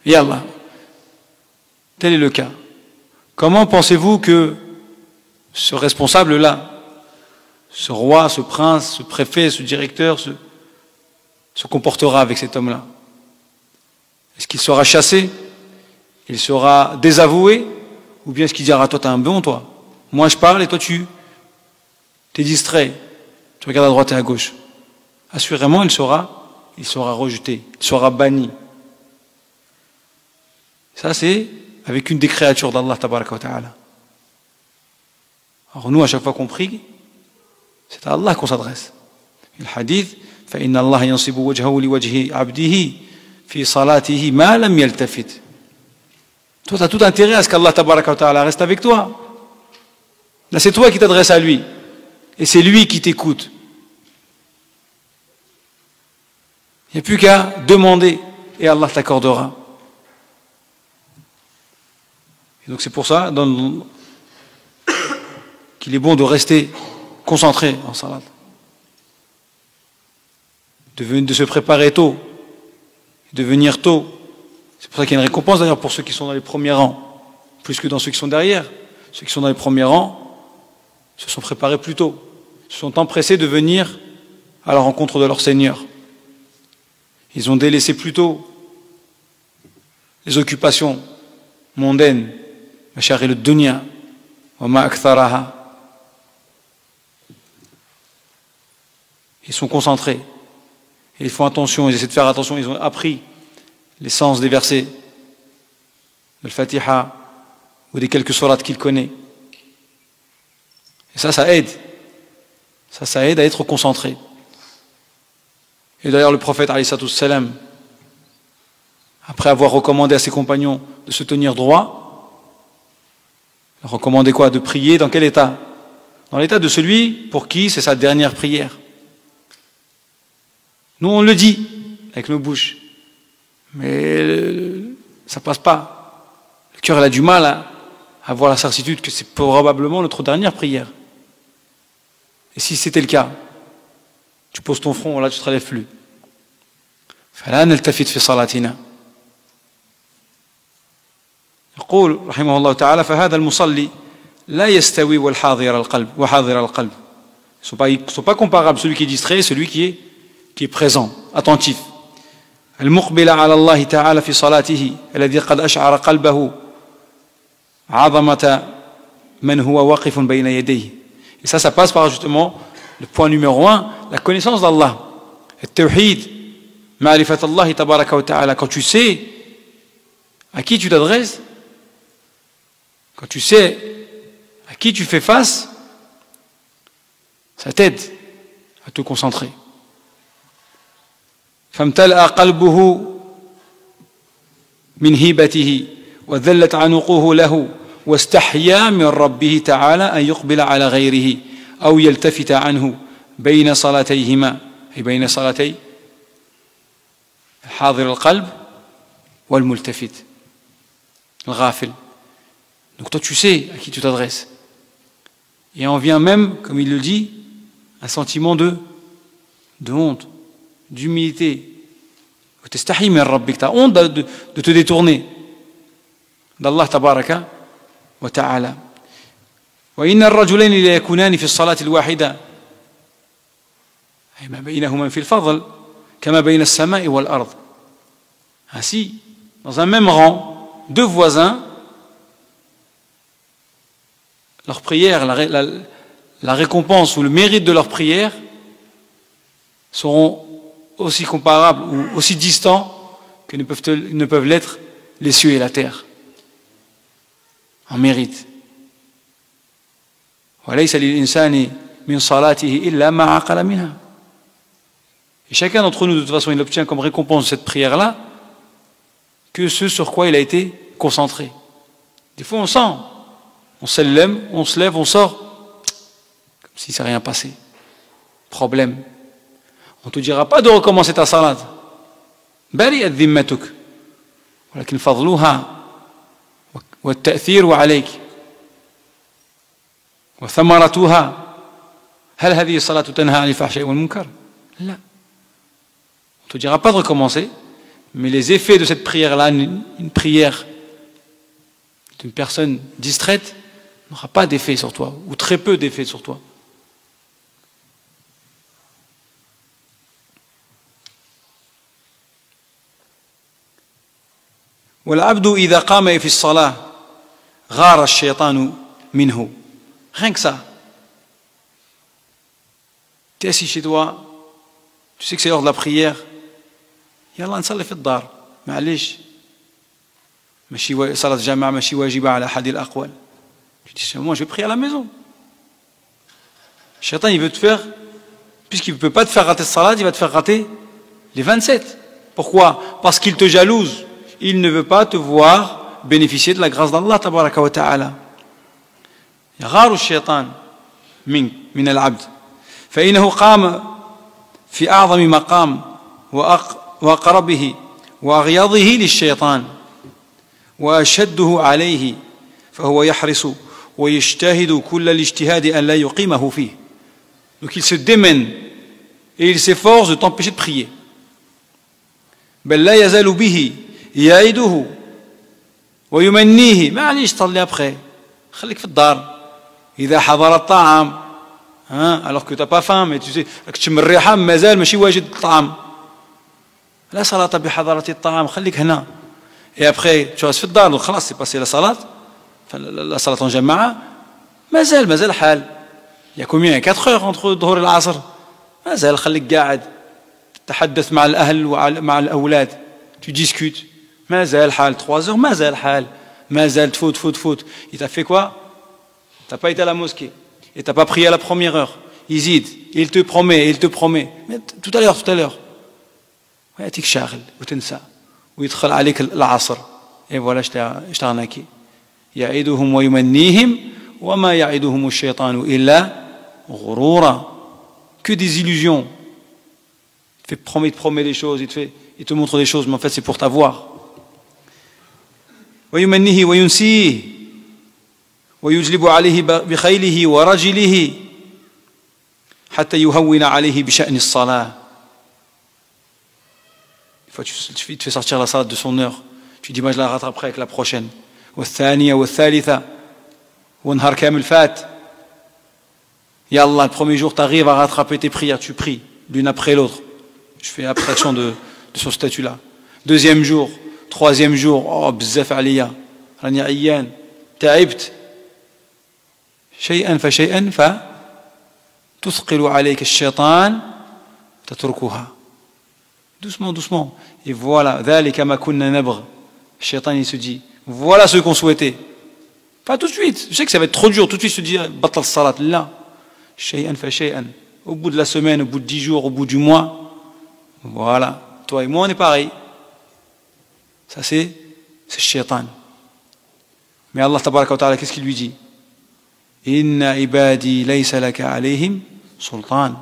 Et Allah. Tel est le cas. Comment pensez-vous que ce responsable-là, ce roi, ce prince, ce préfet, ce directeur se comportera avec cet homme-là? Est-ce qu'il sera chassé? Il sera désavoué? Ou bien est-ce qu'il dira, toi t'es un bon toi, moi je parle et toi tu t'es distrait, tu regardes à droite et à gauche? Assurément il sera rejeté, il sera banni. Ça c'est avec une des créatures d'Allah tabaraka wa ta'ala. Alors nous à chaque fois qu'on prie, c'est à Allah qu'on s'adresse. Le hadith, فَإِنَّ اللَّهَ يَنْصِبُ وَجْهَهُ لِوَجْهِ عَبْدِهِ فِي صَلَاتِهِ مَا لَمْ يَلْتَفِتْ. Toi, tu as tout intérêt à ce qu'Allah tabaraka wa ta'ala reste avec toi. Là, c'est toi qui t'adresses à lui. Et c'est lui qui t'écoute. Il n'y a plus qu'à demander et Allah t'accordera. Et donc c'est pour ça qu'il est bon de rester concentré en salat. De se préparer tôt. De venir tôt. C'est pour ça qu'il y a une récompense d'ailleurs pour ceux qui sont dans les premiers rangs, plus que dans ceux qui sont derrière. Ceux qui sont dans les premiers rangs se sont préparés plus tôt, se sont empressés de venir à la rencontre de leur Seigneur. Ils ont délaissé plus tôt les occupations mondaines, mashagil ad-dunya wa ma aktharaha. Ils sont concentrés. Et ils font attention, ils essaient de faire attention, ils ont appris l'essence des versets, de l'Fatiha ou des quelques sourates qu'il connaît. Et ça aide. Ça aide à être concentré. Et d'ailleurs, le prophète, alayhi salatu wassalam, après avoir recommandé à ses compagnons de se tenir droit, leur recommandait quoi? De prier dans quel état? Dans l'état de celui pour qui c'est sa dernière prière. Nous, on le dit avec nos bouches. Mais ça passe pas. Le cœur il a du mal à avoir la certitude que c'est probablement notre dernière prière. Et si c'était le cas, tu poses ton front, là tu ne te relèves plus. فلا نلتفت في صلاتنا. يقول رحمه الله تعالى فهذا المصلي لا يستوي والحاضر القلب وحاضر القلب. Ils ne sont pas comparables, celui qui est distrait et celui qui est présent, attentif. المقبل على الله تعالى في صلاته الذي قد أشعر قلبه عظمة من هو واقف بين يديه. Et ça passe par justement le point numéro 1, la connaissance d'Allah. التوحيد معرفة الله تبارك وتعالى. Quand tu sais à qui tu t'adresses, quand tu sais à qui tu fais face, ça t'aide à te concentrer. فامتلأ قلبه من هيبته وذلت عنقه له واستحيا من ربه تعالى أن يقبل على غيره أو يلتفت عنه بين صلاتيهما أي بين صلاتي حاضر القلب والملتفت الغافل. Donc toi tu sais à qui tu t'adresses. Et en vient même, comme il le dit, un sentiment de honte, d'humilité. Tu as honte de te détourner d'Allah tabaraka wa ta'ala. وإن الرجلين لا يكونان في الصلاة الواحدة أي ما بينهما في الفضل كما بين السماء والأرض. Ainsi, dans un même rang, deux voisins, leur prière, la récompense ou le mérite de leur prière seront aussi comparables ou aussi distants que ne peuvent l'être les cieux et la terre en mérite. وليس للإنسان من صلاته إلا ما عقل منها. Et chacun d'entre nous, de toute façon, il obtient comme récompense de cette prière-là que ce sur quoi il a été concentré. Des fois, on sent, on se lève, on sort, comme si ça n'était rien passé. Problème. On ne te dira pas de recommencer ta salat. برئت ذمتك ولكن فضلها والتأثير عليك وثمرتها هل هذه الصلاة تنهى عن الفحشاء والمنكر؟ لا. On ne te dira pas de recommencer, Mais les effets de cette prière-là, une prière d'une personne distraite, n'aura pas d'effet sur toi, ou très peu d'effet sur toi. والعبد إذا قام في الصلاة غار الشيطان منه. Rien que ça. Tu es assis chez toi, tu sais que c'est l'heure de la prière. يلا نصلي في الدار معليش ماشي صلاة الجماعة ماشي واجبة على أحد الأقوال. Tu dis moi je vais prier à la maison. Le shaitan il veut te faire, puisqu'il ne peut pas te faire rater ce salat, il va te faire rater les 27. Pourquoi? Parce qu'il te jalouse. Il ne veut pas te voir bénéficier de la grâce d'Allah tabaraka wa ta'ala. يغار الشيطان من العبد فإنه قام في أعظم مقام وأقربه وأغيظه للشيطان وأشده عليه فهو يحرص ويجتهد كل الاجتهاد أن لا يقيمه فيه. Donc il se démène et il s'efforce de t'empêcher de prier. بل لا يزال به يعيده ويمنيه معليش صلي après خليك في الدار إذا حضر الطعام alors que tu n'as pas faim mais tu sais راك تشم الريحة مازال ماشي واجد الطعام لا صلاة بحضرة الطعام خليك هنا. Et après tu restes في الدار donc خلاص c'est passé la salat la salat en jama'a مازال حال. Il y a combien? Il y a 4 heures entre الظهر et العصر. مازال خليك قاعد تتحدث مع الأهل ومع الأولاد tu discutes. مازال حال 3 heures مازال حال مازال تفوت. Il t'a fait quoi? Tu n'as pas été à la mosquée et tu n'as pas prié à la première heure. يزيد il te promet mais tout à l'heure ويأتيك شاغل وتنسى ويدخل عليك العصر et voilà je t'ai arnaqué. يعيدهم ويمنيهم وما يعيدهم الشيطان إلا غرورا. Que des illusions. Il te promet des choses, il te montre des choses, mais en fait c'est pour t'avoir. ويمنيه وينسيه ويجلب عليه بخيله ورجله حتى يهون عليه بشأن الصلاة. Une fois tu te fais sortir la salat de son heure, tu dis moi je la rattraperai avec la prochaine. والثانية والثالثة ونهار كامل فات. Ya Allah, le premier jour tu arrives à rattraper tes prières, tu pries l'une après l'autre. Je fais abstraction de ce statut-là. Deuxième jour, troisième jour, oh بزاف عليا راني عيان تعبت. شيئا فشيئا فتثقل عليك الشيطان تتركها. Doucement. Et voilà, ذلك ما كنا نبغ. Le shaitan il se dit, voilà ce qu'on souhaitait. Pas tout de suite. Je sais que ça va être trop dur. Tout de suite se dire, batal salat. Là, shay'an fa shay'an. Au bout de la semaine, au bout de 10 jours, au bout du mois. Voilà. Toi et moi, on est pareil. Ça, c'est le shaitan. Mais Allah, tabaraka wa ta'ala, qu'est-ce qu'il lui dit? Inna ibadi laysa laka alayhim sultan.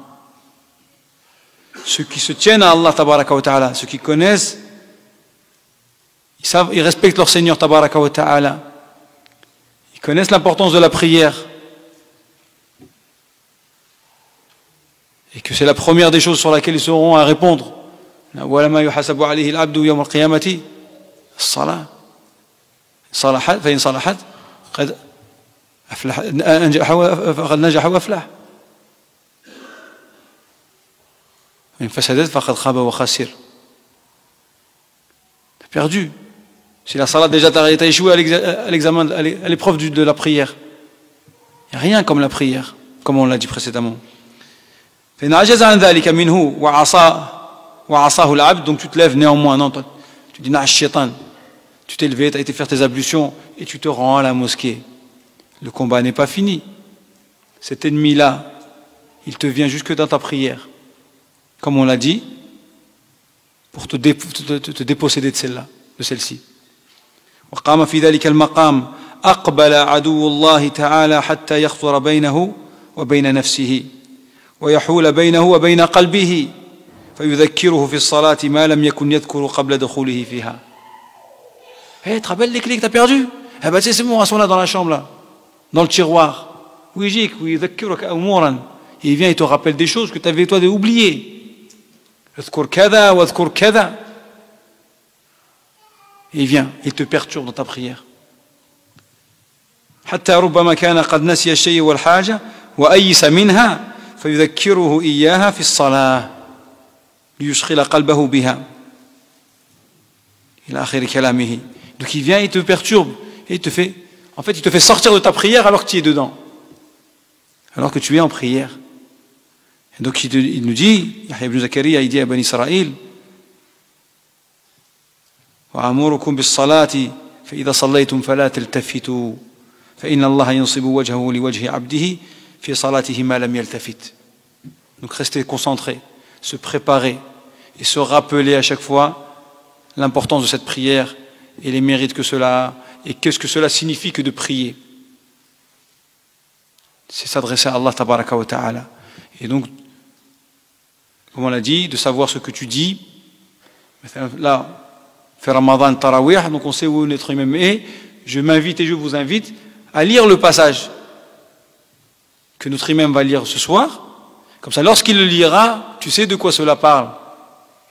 Ceux qui se tiennent à Allah, tabaraka wa ta'ala, ceux qui connaissent, ils respectent leur Seigneur, tabaraka wa ta'ala. Ils connaissent l'importance de la prière. Et que c'est la première des choses sur laquelle ils seront à répondre. Voilà ma yuhasabu alayhi al-abdu yawm al-qiyamati as-salah. صلحت فإن صلحت قد أفلح فقد نجح وأفلح وإن فسدت فقد خاب وخسر. T'as perdu. Si la salat déjà t'as échoué à l'examen, à l'épreuve de la prière. Il n'y a rien comme la prière, comme on l'a dit précédemment. فإن عجز عن ذلك منه وعصاه العبد. Donc tu te lèves néanmoins, non, tu dis نعش الشيطان. Tu t'es levé, tu as été faire tes ablutions et tu te rends à la mosquée. Le combat n'est pas fini. Cet ennemi-là, il te vient jusque dans ta prière. Comme on l'a dit, pour te déposséder de celle-ci. وقام في ذلك المقام أقبل عدو الله تعالى حتى يخطر بينه وبين نفسه ويحول بينه وبين قلبه فيذكره في الصلاة ما لم يكن يذكر قبل دخوله فيها. Tu te rappelles les clés que tu as perdues? Eh ben c'est bon, elles sont là dans la chambre, là, dans le tiroir. Oui, il vient, il te rappelle des choses que tu avais toi oubliées. Et il vient, il te perturbe dans ta prière. حتى ربما كان قد نسي الشيء والحاجة وأيس منها فيذكره إياها في الصلاة ليشغل قلبه بها إلى آخر كلامه. Donc il vient, il te perturbe et il te fait, en fait, il te fait sortir de ta prière alors que tu es dedans, alors que tu es en prière. Et donc il nous dit, Yahya ibn Zakaria, il dit à Bani Israël, وأمركم بالصلاة فإذا صليتم فلا تلتفتوا فإن الله ينصب وجهه لوجه عبده في صلاته ما لم يلتفت. Donc rester concentré, se préparer et se rappeler à chaque fois l'importance de cette prière et les mérites que cela a et qu'est-ce que cela signifie que de prier. C'est s'adresser à Allah tabaraka wa ta'ala. Et donc, comme on l'a dit, de savoir ce que tu dis. Là, fait Ramadan Tarawih, donc on sait où notre imam est. Je m'invite et je vous invite à lire le passage que notre imam va lire ce soir. Comme ça, lorsqu'il le lira, tu sais de quoi cela parle.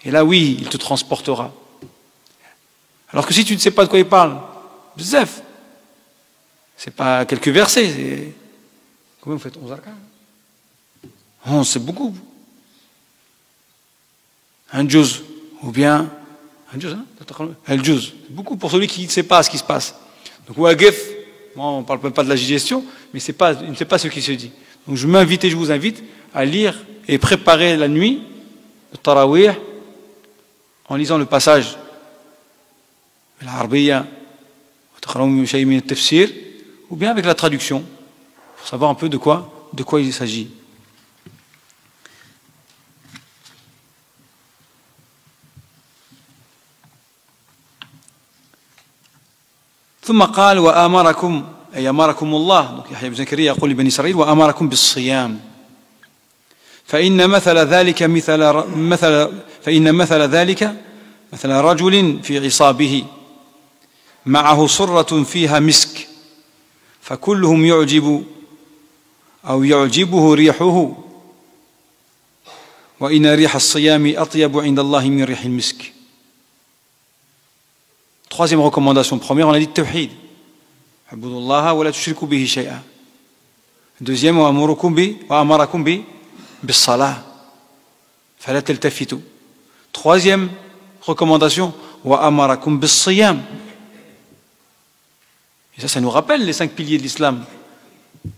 Et là, oui, il te transportera. Alors que si tu ne sais pas de quoi il parle, bzef, c'est pas quelques versets. C'est... Combien vous faites 11 rak'ah? 11, c'est beaucoup. Un juz, ou bien un juz, hein? Un juz, c'est beaucoup pour celui qui ne sait pas ce qui se passe. Donc, waqif, on ne parle même pas de la digestion, mais il ne sait pas ce qui se dit. Donc, je m'invite et je vous invite à lire et préparer la nuit, le tarawih, en lisant le passage, l'arabiya, ou bien avec la traduction, pour savoir un peu de quoi il s'agit. ثم قال وآمركم أي أمركم الله. Donc Yahya ibn Zakaria يقول لبني إسرائيل وآمركم بالصيام فإن مثل ذلك مثل رجل في عصابه معه صرة فيها مسك فكلهم يعجب أو يعجبه ريحه وإن ريح الصيام أطيب عند الله من ريح المسك. Troisième recommandation. Première, on a dit tawhid. Abudullaha wa la tushriku bihi shay'a. Deuxième, wa amarakum bis salah. Fala taltafitu. Troisième recommandation, wa amarakum bis siyam. Et ça nous rappelle les 5 piliers de l'islam.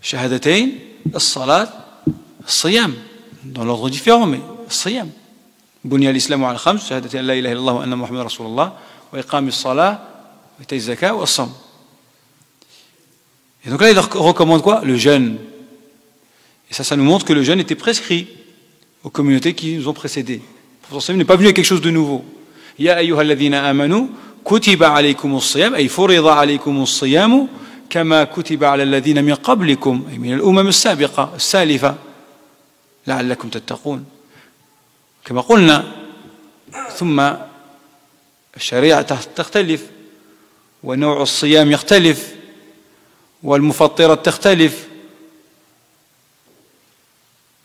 Shahadatayn, as-salat, as-siyam. Dans l'ordre différent, mais as-siyam. Bunya al-islamu al-khams, shahadatayn la ilaha illallah wa anna muhammadan rasulullah. Et donc là, il leur recommande quoi? Le jeûne. Et ça nous montre que le jeûne était prescrit aux communautés qui nous ont précédés. Le prophète n'est pas venu avec quelque chose de nouveau. Ya ayyuhalladhina amanu kutiba alaykumus siyam ay furida alaykumus siyam kama kutiba ala alladhina min qablikum ay min al-umam as-sabiqa as-salifa la'allakum tattaqun. Kama qulna thumma الشريعة تختلف ونوع الصيام يختلف والمفطرات تختلف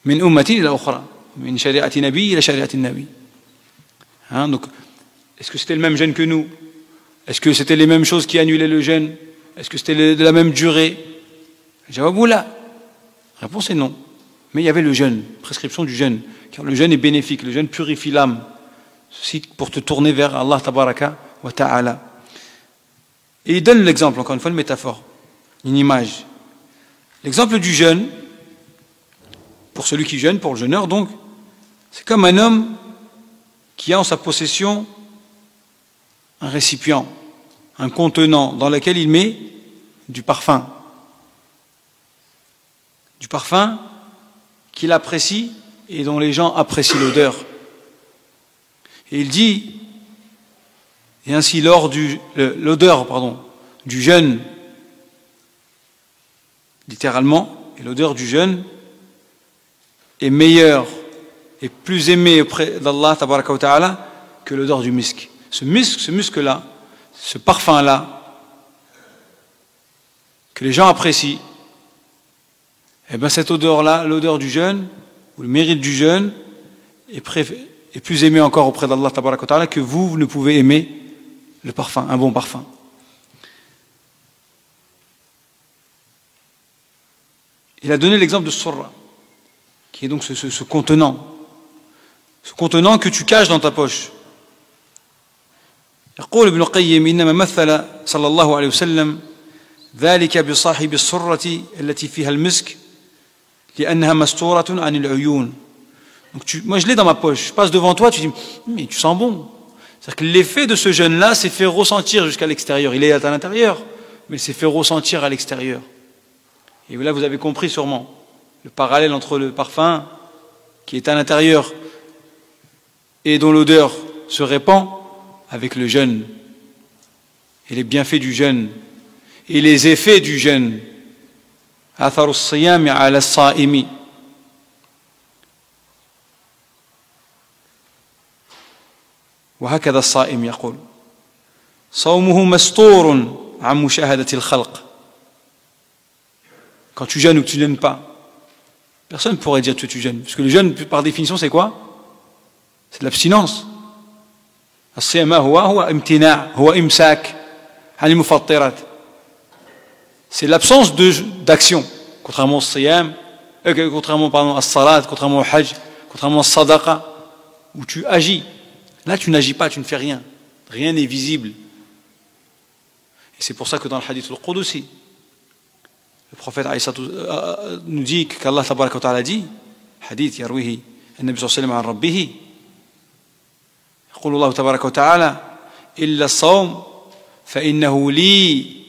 من أمة إلى أخرى من شريعة نبي إلى شريعة النبي. Donc, est-ce que c'était le même jeûne que nous? Est-ce que c'était les mêmes choses qui annulaient le jeûne? Est-ce que c'était de la même durée? Jawab la. Réponse est non. Mais il y avait le jeûne, prescription du jeûne, car le jeûne est bénéfique, le jeûne purifie l'âme. Ceci pour te tourner vers Allah tabaraka wa ta'ala. Et il donne l'exemple, encore une fois une métaphore, une image. L'exemple du jeûne, pour celui qui jeûne, pour le jeûneur donc, c'est comme un homme qui a en sa possession un récipient, un contenant dans lequel il met du parfum. Du parfum qu'il apprécie et dont les gens apprécient l'odeur. Et il dit, et ainsi l'odeur du jeûne, littéralement, et l'odeur du jeûne est meilleure et plus aimée auprès d'Allah tabaraka wa ta'ala que l'odeur du misk. Ce musc-là, ce parfum-là, que les gens apprécient, et bien cette odeur-là, l'odeur du jeûne, ou le mérite du jeûne, est plus aimé encore auprès d'Allah tabaraka wa ta'ala que vous ne pouvez aimer le parfum, un bon parfum. Il a donné l'exemple de surra, qui est donc ce contenant que tu caches dans ta poche. يقول ابن القيم إنما مثل صلى الله عليه وسلم ذلك بصاحب السرة التي فيها المسك لأنها مستورة عن العيون. Donc moi je l'ai dans ma poche, je passe devant toi, tu dis mais tu sens bon. C'est-à-dire que l'effet de ce jeûne-là s'est fait ressentir jusqu'à l'extérieur. Il est à l'intérieur, mais il s'est fait ressentir à l'extérieur. Et là vous avez compris sûrement le parallèle entre le parfum qui est à l'intérieur et dont l'odeur se répand avec le jeûne et les bienfaits du jeûne et les effets du jeûne. أثر الصيام على الصائم. وهكذا الصائم يقول صومه مستور عن مشاهدة الخلق. Quand tu jeûnes ou que tu ne jeûnes pas, personne ne pourrait dire que tu jeûnes, parce que le jeûne par définition c'est quoi? C'est de l'abstinence. الصيام هو امتناع هو إمساك عن المفطرات. C'est l'absence d'action, contrairement au siyam, contrairement à salat, contrairement au hajj, contrairement au sadaqa, où tu agis. Là, tu n'agis pas, tu ne fais rien. Rien n'est visible. Et c'est pour ça que dans le hadith al-Qudusi, le prophète nous dit qu'Allah tabaraka wa ta'ala dit, hadith yarwihi an-nabi sallallahu alayhi wa sallam an rabbihi, يقول الله تبارك وتعالى إلا الصوم فإنه لي.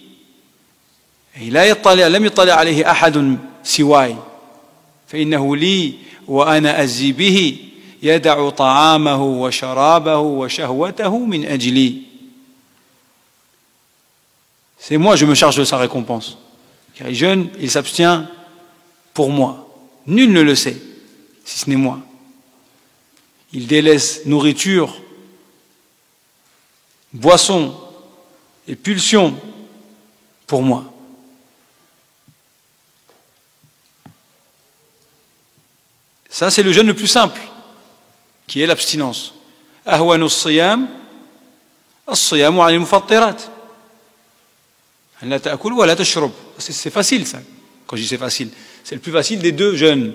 لم يطلع عليه أحد سواي فإنه لي وأنا أجزي به يدع طعامه وشرابه وشهوته من أجلي. C'est moi, je me charge de sa récompense. Car il jeûne, il s'abstient pour moi. Nul ne le sait, si ce n'est moi. Il délaisse nourriture, boisson et pulsion pour moi. Ça, c'est le jeûne le plus simple, qui est l'abstinence. Ahwanu as-siyam, as-siyamu 'ala al-mufattirat. An la ta'kul wa la tashrab. C'est facile, ça. Quand je dis c'est facile, c'est le plus facile des deux jeûnes.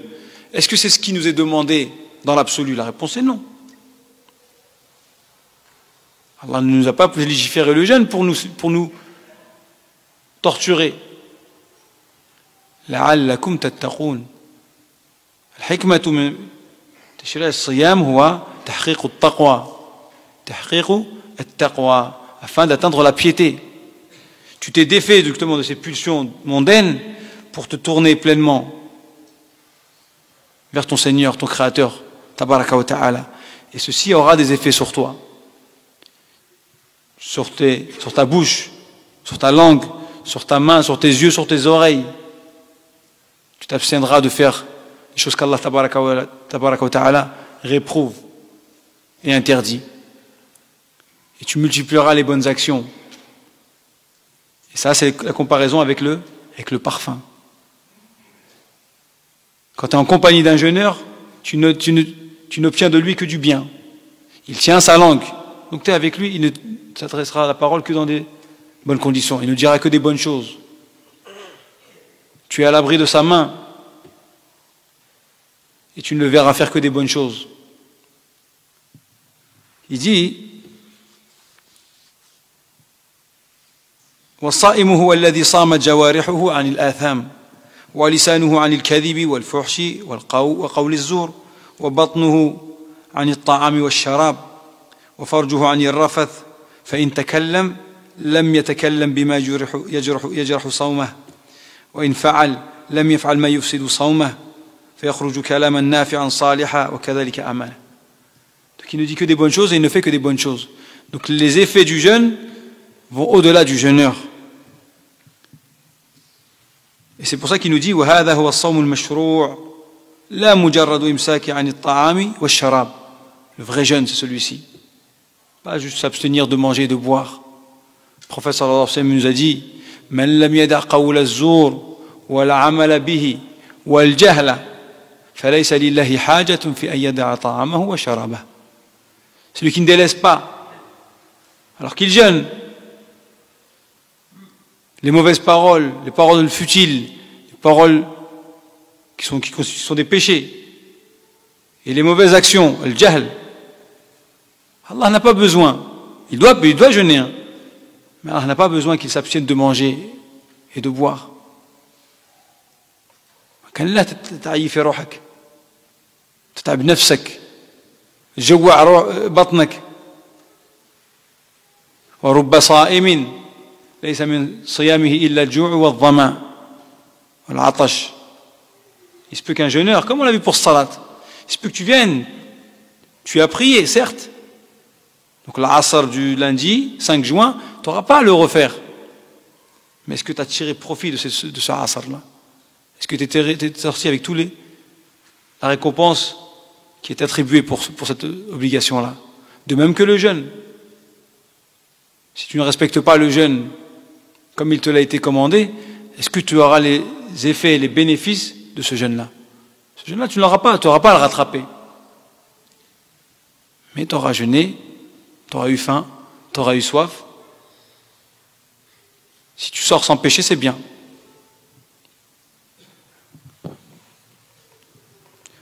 Est-ce que c'est ce qui nous est demandé dans l'absolu? La réponse est non. Allah ne nous a pas légiféré le jeûne pour nous torturer. La'allakum tattaqun. الحكمة من تشريع الصيام هو تحقيق التقوى. تحقيق التقوى, afin d'atteindre la piété. Tu t'es défait justement de ces pulsions mondaines pour te tourner pleinement vers ton Seigneur, ton Créateur, tabaraka wa ta'ala. Et ceci aura des effets sur toi, sur ta bouche, sur ta langue, sur ta main, sur tes yeux, sur tes oreilles. Tu t'abstiendras de faire les choses qu'Allah tabaraka wa ta'ala réprouve et interdit. Et tu multiplieras les bonnes actions. Et ça, c'est la comparaison avec le parfum. Quand tu es en compagnie d'un jeûneur, tu n'obtiens de lui que du bien. Il tient sa langue. Donc tu es avec lui, il ne s'adressera à la parole que dans des bonnes conditions. Il ne dira que des bonnes choses. Tu es à l'abri de sa main. Et tu ne le verras faire que des bonnes choses. Il dit والصائم هو الذي صامت جوارحه عن الآثام ولسانه عن الكذب والفحش وقول الزور وبطنه عن الطعام والشراب وفرجه عن الرفث فإن تكلم لم يتكلم بما يجرح صومه وإن فعل لم يفعل ما يفسد صومه فيخرج كلاما نافعا صالحا وكذلك أعماله. Donc il ne dit que des bonnes choses et il ne fait que des bonnes choses. Donc les effets du jeûne vont au-delà du jeûneur. Et c'est pour ça qu'il nous dit وهذا هو الصوم المشروع لا مجرد إمساك عن الطعام والشراب. Le vrai jeûne, c'est celui-ci. Pas juste s'abstenir de manger et de boire. Le prophète sallallahu alayhi wa sallam nous a dit من لم يدع قول الزور والعمل به والجهل فليس لله حاجة في أن يدع طعامه وشرابه. Celui qui ne délaisse pas alors qu'il jeûne. Les mauvaises paroles, les paroles futiles, les paroles qui sont des péchés, et les mauvaises actions, le jahl. Allah n'a pas besoin, il doit jeûner, hein. Mais Allah n'a pas besoin qu'il s'abstienne de manger et de boire. كان لا تتعيي في روحك تتعب نفسك تجوع بطنك ورب صائم ليس من صيامه إلا الجوع والظمأ والعطش. Il se peut qu'un jeûneur, comme on l'a vu pour Salat, il se peut que tu viennes, tu as prié, certes. Donc l'Asr du lundi, 5 juin, tu n'auras pas à le refaire. Mais est-ce que tu as tiré profit de ce Asr-là? Est-ce que tu es sorti avec la récompense qui est attribuée pour cette obligation-là? De même que le jeûne. Si tu ne respectes pas le jeûne comme il te l'a été commandé, est-ce que tu auras les effets et les bénéfices de ce jeûne-là? Ce jeûne-là, tu ne l'auras pas, tu n'auras pas à le rattraper. Mais tu auras jeûné, tu auras eu faim, tu auras eu soif. Si tu sors sans péché, c'est bien.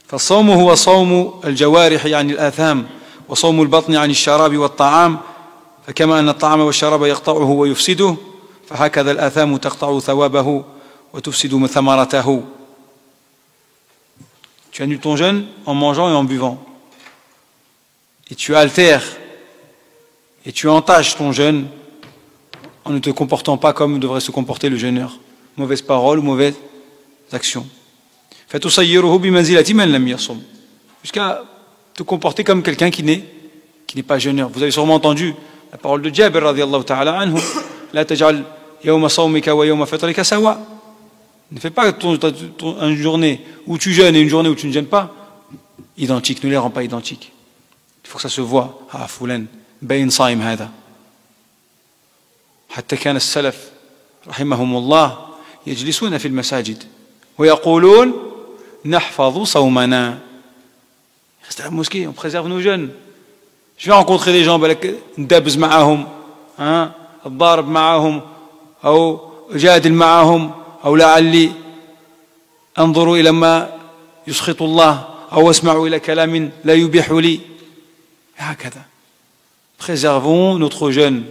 فالصوم هو صوم الجوارح عن الآثام وصوم البطن عن الشراب والطعام فكما أن الطعام والشراب يقطعه ويفسده فهكذا الآثام تقطع ثوابه وتفسد ثمرته. Tu annules ton jeûne en mangeant et en buvant. Et tu altères et tu entaches ton jeûne en ne te comportant pas comme devrait se comporter le jeûneur. Mauvaise parole ou mauvaise action. Jusqu'à te comporter comme quelqu'un qui n'est pas jeûneur. Vous avez sûrement entendu la parole de Jabir radiyallahu ta'ala anhu. La taj'al yawma sawmika wa yawma fitrika sawa. Ne fais pas une journée où tu jeûnes et une journée où tu ne jeûnes pas identiques, ne les rends pas identiques. Il faut que ça se voit. Ah, fulan, bayn saim hada. حتى كان السلف رحمهم الله يجلسون في المساجد ويقولون نحفظ صومنا. Reste à la mosquée, on préserve nos jeunes. Je vais rencontrer des gens ندبز معهم الضارب معهم أو جادل معهم أو لعلي أنظر إلى ما يسخط الله أو أسمع إلى كلام لا يبيح لي. هكذا. Préservons notre jeûne.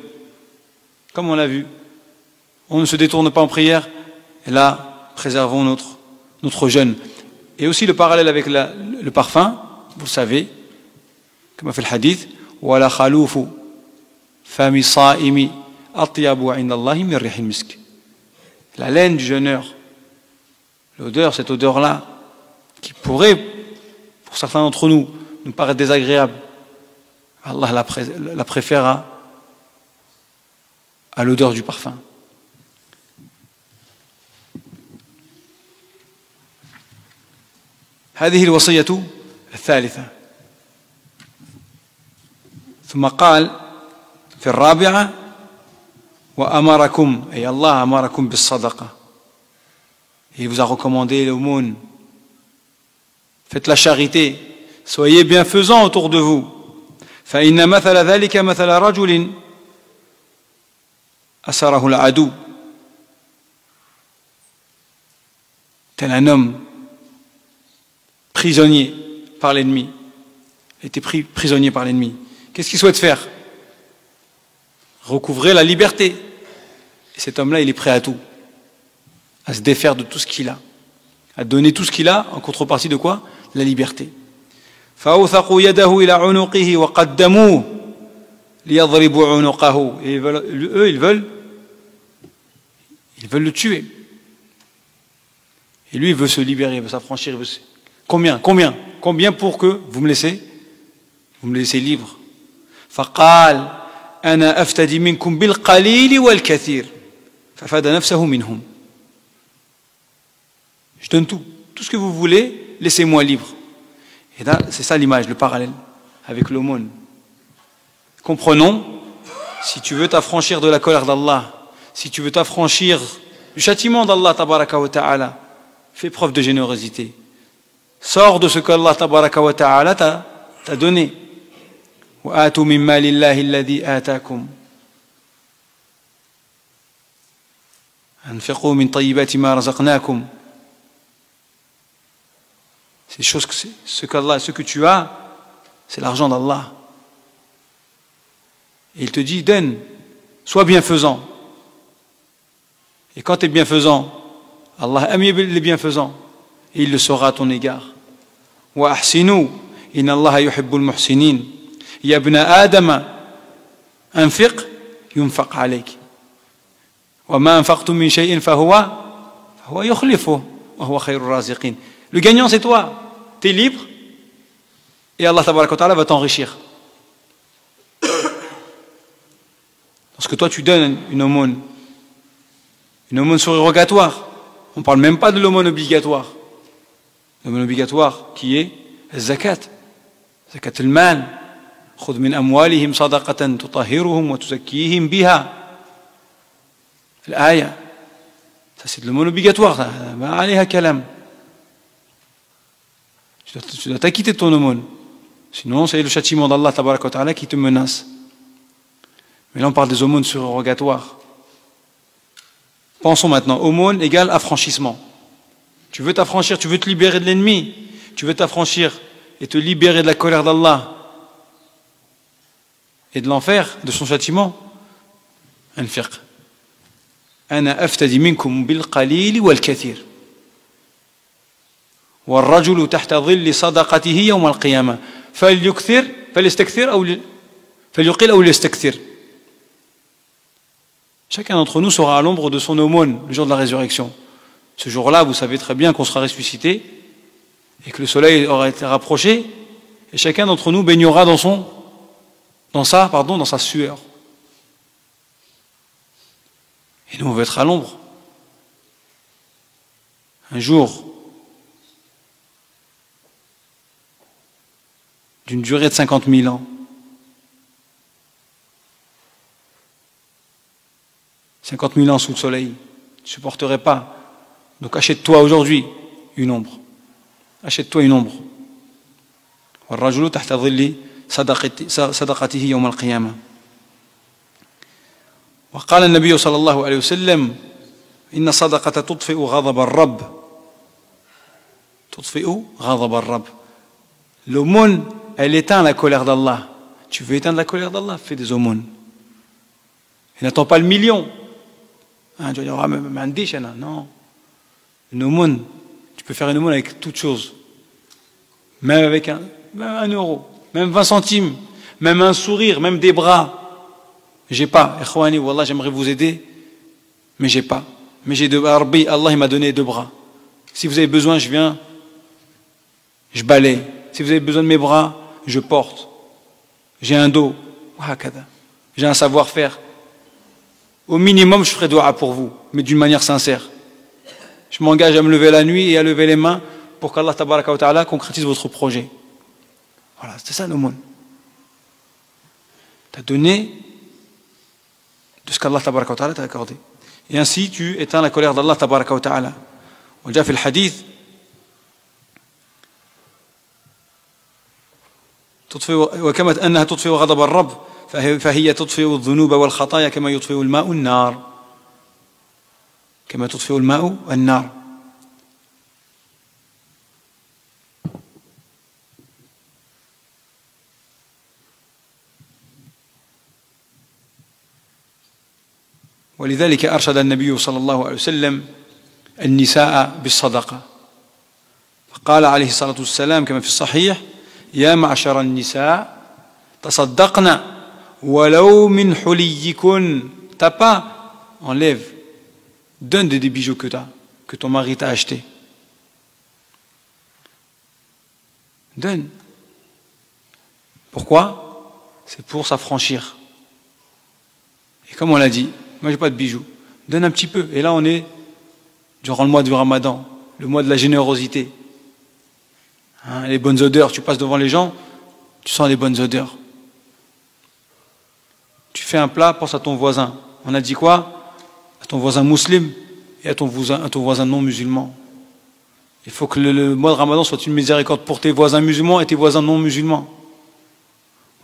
Comme on l'a vu, on ne se détourne pas en prière, et là, préservons notre jeûne. Et aussi le parallèle avec le parfum, vous le savez, comme a fait le hadith, وَلَا خَلُوفُ فَمِ الصَّائِمِ أَطْيَبُ عِنْدَ اللَّهِ مِنْ رِيحِ الْمِسْكِ. La laine du jeûneur, l'odeur, cette odeur-là, qui pourrait, pour certains d'entre nous paraître désagréable, Allah la préfère à l'odeur du parfum. هذه الوصية الثالثة. ثم قال في الرابعة وأمركم أي الله أمركم بالصدقة. Il vous a recommandé l'aumône. Faites la charité. Soyez bienfaisants autour de vous. فإن مثل ذلك مثل رجل أسره العدو. Tel un homme prisonnier par l'ennemi. Il était pris prisonnier par l'ennemi. Qu'est-ce qu'il souhaite faire? Recouvrer la liberté. Et cet homme-là, il est prêt à tout. À se défaire de tout ce qu'il a. À donner tout ce qu'il a en contrepartie de quoi? La liberté. فأوثقوا يده إلى عنقه وقدموه ليضربوا عنقه. Et eux, ils veulent le tuer. Et lui, il veut se libérer, il veut s'affranchir. Il veut se... Combien pour que vous me laissez libre? فقال أنا أفتدي منكم بالقليل والكثير ففدى نفسه منهم. Je donne tout ce que vous voulez, laissez-moi libre. Et là, c'est ça l'image, le parallèle avec l'aumône. Comprenons, si tu veux t'affranchir de la colère d'Allah, si tu veux t'affranchir du châtiment d'Allah tabaraka wa ta'ala, fais preuve de générosité. Sors de ce qu'Allah tabaraka wa ta'ala t'a donné. وآتوا من مال الله الذي آتاكم Anfiqu min tayyibati ma razaqnakum. Ces choses, ce que tu as, c'est l'argent d'Allah. Et il te dit, donne, sois bienfaisant. Et quand tu es bienfaisant, Allah aime les bienfaisants. Et il le saura à ton égard. Wa ahsinu, inna Allah yuhibbul muhsinin. Ya ibn Adam, anfiq, yunfaq alayk. Wa ma anfaqtum min shay'in fahuwa yukhlifuh, wa huwa khayrur raziqin. Le gagnant, c'est toi. Tu es libre et Allah tabaraka wa ta'ala va t'enrichir. Lorsque toi tu donnes une aumône surrogatoire, on ne parle même pas de l'aumône obligatoire. L'aumône obligatoire qui est zakat. Zakat al-mal. Khudh min amwalihim sadaqatan tutahhiruhum wa tuzakkihim biha. L'aya. Ça c'est de l'aumône obligatoire. Ma alayha kalam. Tu dois t'acquitter de ton aumône. Sinon, c'est le châtiment d'Allah tabaraka wa ta'ala qui te menace. Mais là, on parle des aumônes surrogatoires. Pensons maintenant, aumône égale affranchissement. Tu veux t'affranchir, tu veux te libérer de l'ennemi, tu veux t'affranchir et te libérer de la colère d'Allah et de l'enfer, de son châtiment. Anfiq. Ana aftadi minkum bil qalili wal kathir. والرجل تحت ظل صدقته يوم القيامة فليستكثر أو فليقل أو ليستكثر. Chacun d'entre nous sera à l'ombre de son aumône le jour de la résurrection. Ce jour-là, vous savez très bien qu'on sera ressuscité et que le soleil aura été rapproché et chacun d'entre nous baignera dans sa sueur. Et nous, on veut être à l'ombre. Un jour, d'une durée de 50 000 ans. 50 000 ans sous le soleil, tu ne supporterais pas. Donc achète-toi aujourd'hui une ombre. Achète-toi une ombre. والرجل تحت ظل صدقته يوم القيامة. وقال النبي صلى الله عليه وسلم إن الصدقة تطفئ غضب الرب. تطفئ غضب الرب. L'aumône, elle éteint la colère d'Allah. Tu veux éteindre la colère d'Allah, fais des aumônes. Et n'attends pas le million. Hein, tu vas dire, non. Une aumône, tu peux faire une aumône avec toute chose. Même avec un euro, même 20 centimes, même un sourire, même des bras. J'ai pas. Ikhwani, wallah, j'aimerais vous aider, mais j'ai pas. Mais j'ai deux bras. Allah, il m'a donné deux bras. Si vous avez besoin, je viens, je balaye. Si vous avez besoin de mes bras, je porte. J'ai un dos. J'ai un savoir-faire. Au minimum, je ferai dua pour vous, mais d'une manière sincère. Je m'engage à me lever la nuit et à lever les mains pour qu'Allah tabaraka wa ta'ala concrétise votre projet. Voilà, c'est ça l'aumône. Tu as donné de ce qu'Allah tabaraka wa ta'ala t'a accordé. Et ainsi, tu éteins la colère d'Allah tabaraka wa ta'ala. On a fait le hadith. وكما أنها تطفئ غضب الرب فهي تطفئ الذنوب والخطايا كما يطفئ الماء النار كما تطفئ الماء النار. ولذلك أرشد النبي صلى الله عليه وسلم النساء بالصدقة فقال عليه الصلاة والسلام كما في الصحيح يا معشر النساء تصدقنا ولو من حليكن. T'as pas, enlève, donne des bijoux que ton mari t'a acheté. Donne. Pourquoi? C'est pour s'affranchir. Et comme on l'a dit, moi j'ai pas de bijoux, donne un petit peu. Et là on est durant le mois du Ramadan, le mois de la générosité. Hein, les bonnes odeurs, tu passes devant les gens, tu sens les bonnes odeurs. Tu fais un plat, pense à ton voisin. On a dit quoi? À ton voisin musulman et à ton voisin non musulman. Il faut que le mois de Ramadan soit une miséricorde pour tes voisins musulmans et tes voisins non musulmans.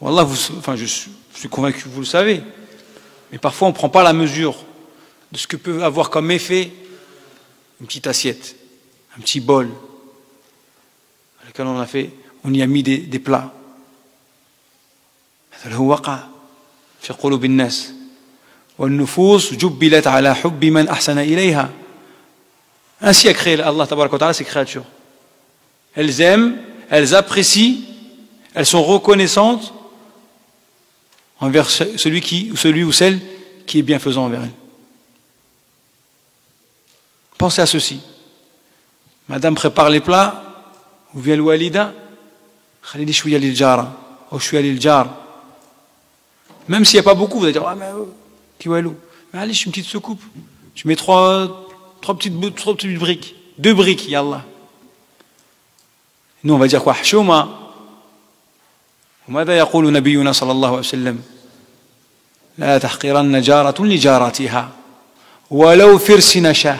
Wallah, je suis convaincu que vous le savez. Mais parfois on ne prend pas la mesure de ce que peut avoir comme effet une petite assiette, un petit bol, dans lequel on y a mis des plats. هذا هو وقع في قلوب الناس والنفوس جبلت على حب من أحسن إليها. Ainsi a créé Allah tabaraka wa ta'ala ses créatures. Elles aiment, elles apprécient, elles sont reconnaissantes envers celui ou celle qui est bienfaisant envers elles. Pensez à ceci. Madame prépare les plats, ou vient le walida, khalili shouya lil jara, ou shouya lil jar. Même s'il n'y a pas beaucoup, vous allez dire, ah mais tiwalou, mais allez, une petite soucoupe. Je mets trois petites briques, 2 briques, yallah. Nous on va dire quoi? Hchouma. وماذا يقول نبينا صلى الله عليه وسلم لا تحقرن جارة لجارتها ولو فرس نشاه.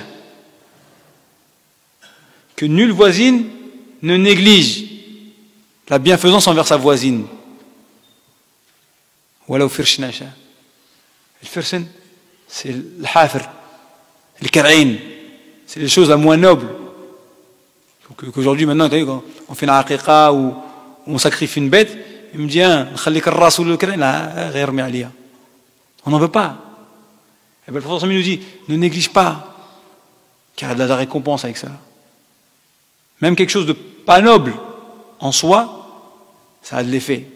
Que nulle voisine ne néglige la bienfaisance envers sa voisine. ولو فرش نشاه. الفرسن c'est le hafr, le kar'in, c'est les choses la moins nobles. Qu'aujourd'hui maintenant on fait une aqiqa ou on sacrifie une bête, il me dit on n'en veut pas. Et bien, le prophète nous dit ne néglige pas, car il y a de la récompense avec ça. Même quelque chose de pas noble en soi, ça a de l'effet.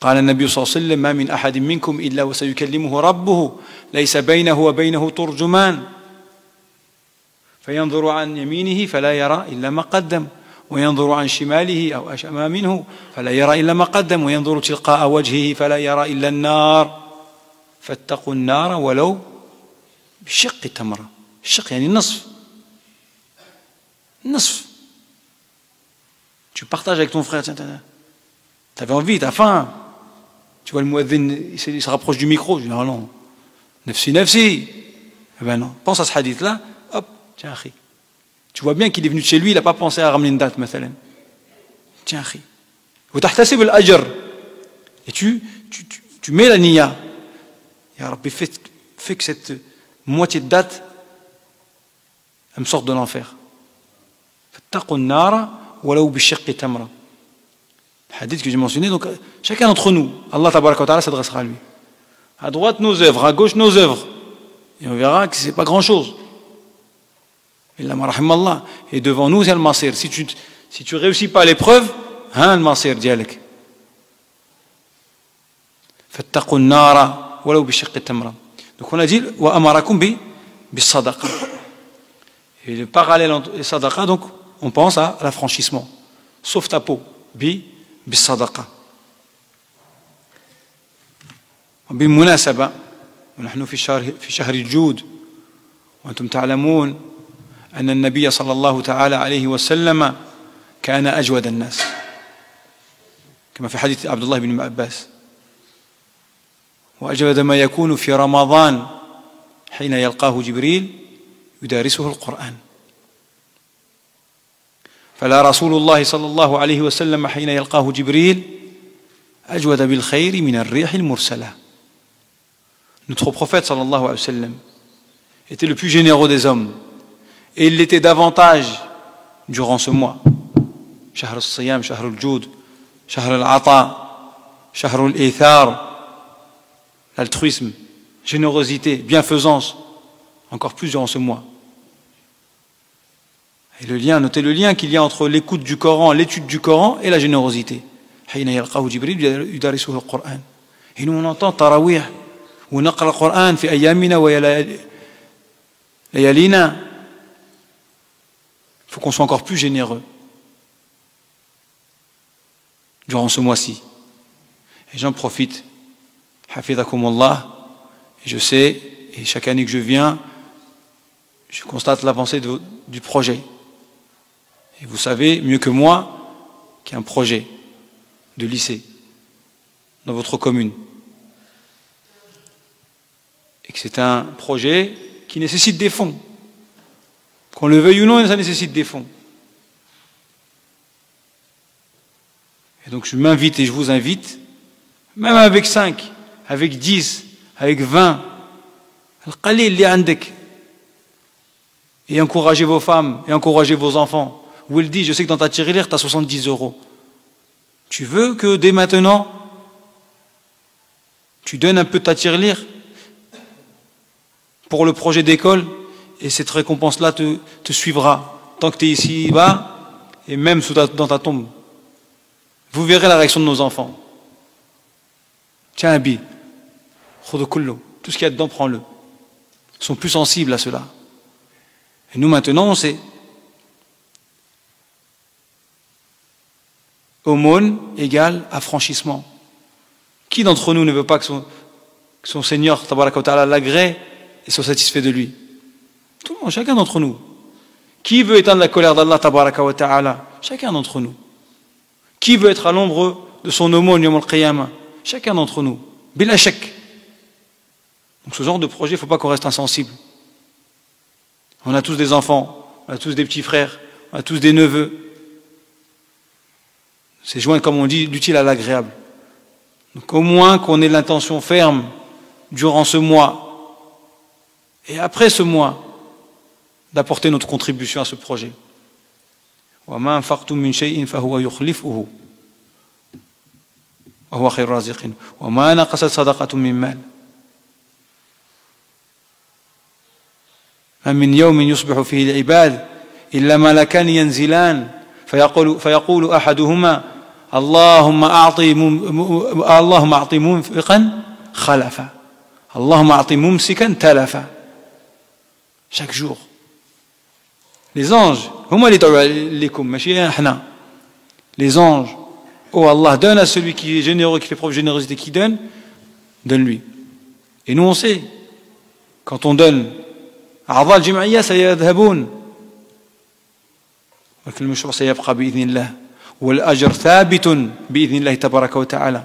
قال النبي صلى الله عليه وسلم ما من أحد منكم إلا وسيكلمه ربه ليس بينه وبينه ترجمان فينظر عن يمينه فلا يرى إلا ما قدم وينظر عن شماله أو أشأم منه فلا يرى إلا ما قدم وينظر تلقاء وجهه فلا يرى إلا النار فاتقوا النار ولو بشق تمرة. الشق يعني النصف. النصف. Tu partages avec ton frère, t'avais envie, t'as faim. Tu vois le muaddin, il se rapproche du micro, je dis non, non, nafsi, nafsi. Eh ben non, pense à ce hadith-là, hop, tiens, akhi. Tu vois bien qu'il est venu de chez lui, il n'a pas pensé à ramener une date, مثلا. Tiens, akhi. وتحتسب الأجر. Et tu mets la niya. Ya Rabbi, fais que cette moitié de date, elle me sorte de l'enfer. فاتقوا النار ولو بشق تمرة. Hadith que j'ai mentionné, donc chacun d'entre nous, Allah tabaraka wa ta'ala s'adressera à lui. À droite nos œuvres, à gauche nos œuvres. Et on verra que ce n'est pas grand chose. Et devant nous, c'est le masir. Si tu réussis pas l'épreuve, hein, le masir, dialek. Fattaqu an-nara walau bi shiqqi tamra. Donc on a dit wa amarakum bi sadaqa. Et le parallèle entre sadaqa, donc on pense à l'affranchissement. Sauf ta peau, بالصدقة. وبالمناسبة ونحن في شهر الجود وأنتم تعلمون أن النبي صلى الله تعالى عليه وسلم كان أجود الناس كما في حديث عبد الله بن عباس وأجود ما يكون في رمضان حين يلقاه جبريل يدارسه القرآن فلا رسول الله صلى الله عليه وسلم حين يلقاه جبريل أجود بالخير من الريح المرسلة. Notre prophète صلى الله عليه وسلم était le plus généreux des hommes et il l'était davantage durant ce mois. شهر الصيام شهر الجود شهر العطاء شهر الإيثار, l'altruisme, générosité, bienfaisance, encore plus durant ce mois. Et le lien, notez le lien qu'il y a entre l'écoute du Coran, l'étude du Coran et la générosité. Et nous on entend tarawih ou naqra al-Qur'an fi ayyamina wa layalina. Il faut qu'on soit encore plus généreux durant ce mois-ci. Et j'en profite. Hafidhakumullah. Et je sais, et chaque année que je viens, je constate l'avancée du projet. Et vous savez mieux que moi qu'il y a un projet de lycée dans votre commune. Et que c'est un projet qui nécessite des fonds. Qu'on le veuille ou non, ça nécessite des fonds. Et donc je m'invite et je vous invite, même avec 5, avec 10, avec 20, Al-qalil li andak. Et encouragez vos femmes, et encouragez vos enfants. Où il dit, je sais que dans ta tirelire, tu as 70 €. Tu veux que dès maintenant, tu donnes un peu de ta tirelire pour le projet d'école, et cette récompense-là te suivra tant que tu es ici-bas, et même dans ta tombe. Vous verrez la réaction de nos enfants. Tiens un billet, tout ce qu'il y a dedans, prends-le. Ils sont plus sensibles à cela. Et nous maintenant, on sait. Aumône égale affranchissement. Qui d'entre nous ne veut pas que son Seigneur, tabaraka wa ta'ala, l'agrée et soit satisfait de lui? Tout le monde, chacun d'entre nous. Qui veut éteindre la colère d'Allah, tabaraka wa ta'ala? Chacun d'entre nous. Qui veut être à l'ombre de son aumône, yawm al-qiyamah? Chacun d'entre nous. Bila shak. Donc ce genre de projet, il ne faut pas qu'on reste insensible. On a tous des enfants, on a tous des petits frères, on a tous des neveux. C'est joindre, comme on dit, l'utile à l'agréable. Donc au moins qu'on ait l'intention ferme durant ce mois et après ce mois d'apporter notre contribution à ce projet. وَمَا أَنفَقْتُم مِّن شَيْءٍ فَهُوَ يُخْلِفُهُ وَهُوَ خَيْرُ الرَّازِقِينَ وَمَا نَقَصَتْ صَدَقَةٌ مِّن مَّالٍ ما من يوم يصبح فيه العباد إلا ملكان ينزلان فيقول أحدهما اللهم أعط منفقا خلفا اللهم أعط ممسكا تلفا. Chaque jour les anges les anges, oh Allah, donne à celui qui est généreux, qui fait preuve de générosité, qui donne lui. Et nous on sait, quand on donne أعضاء الجمعية سيذهبون ولكن المشروع سيبقى بإذن الله والأجر ثابت بإذن الله تبارك وتعالى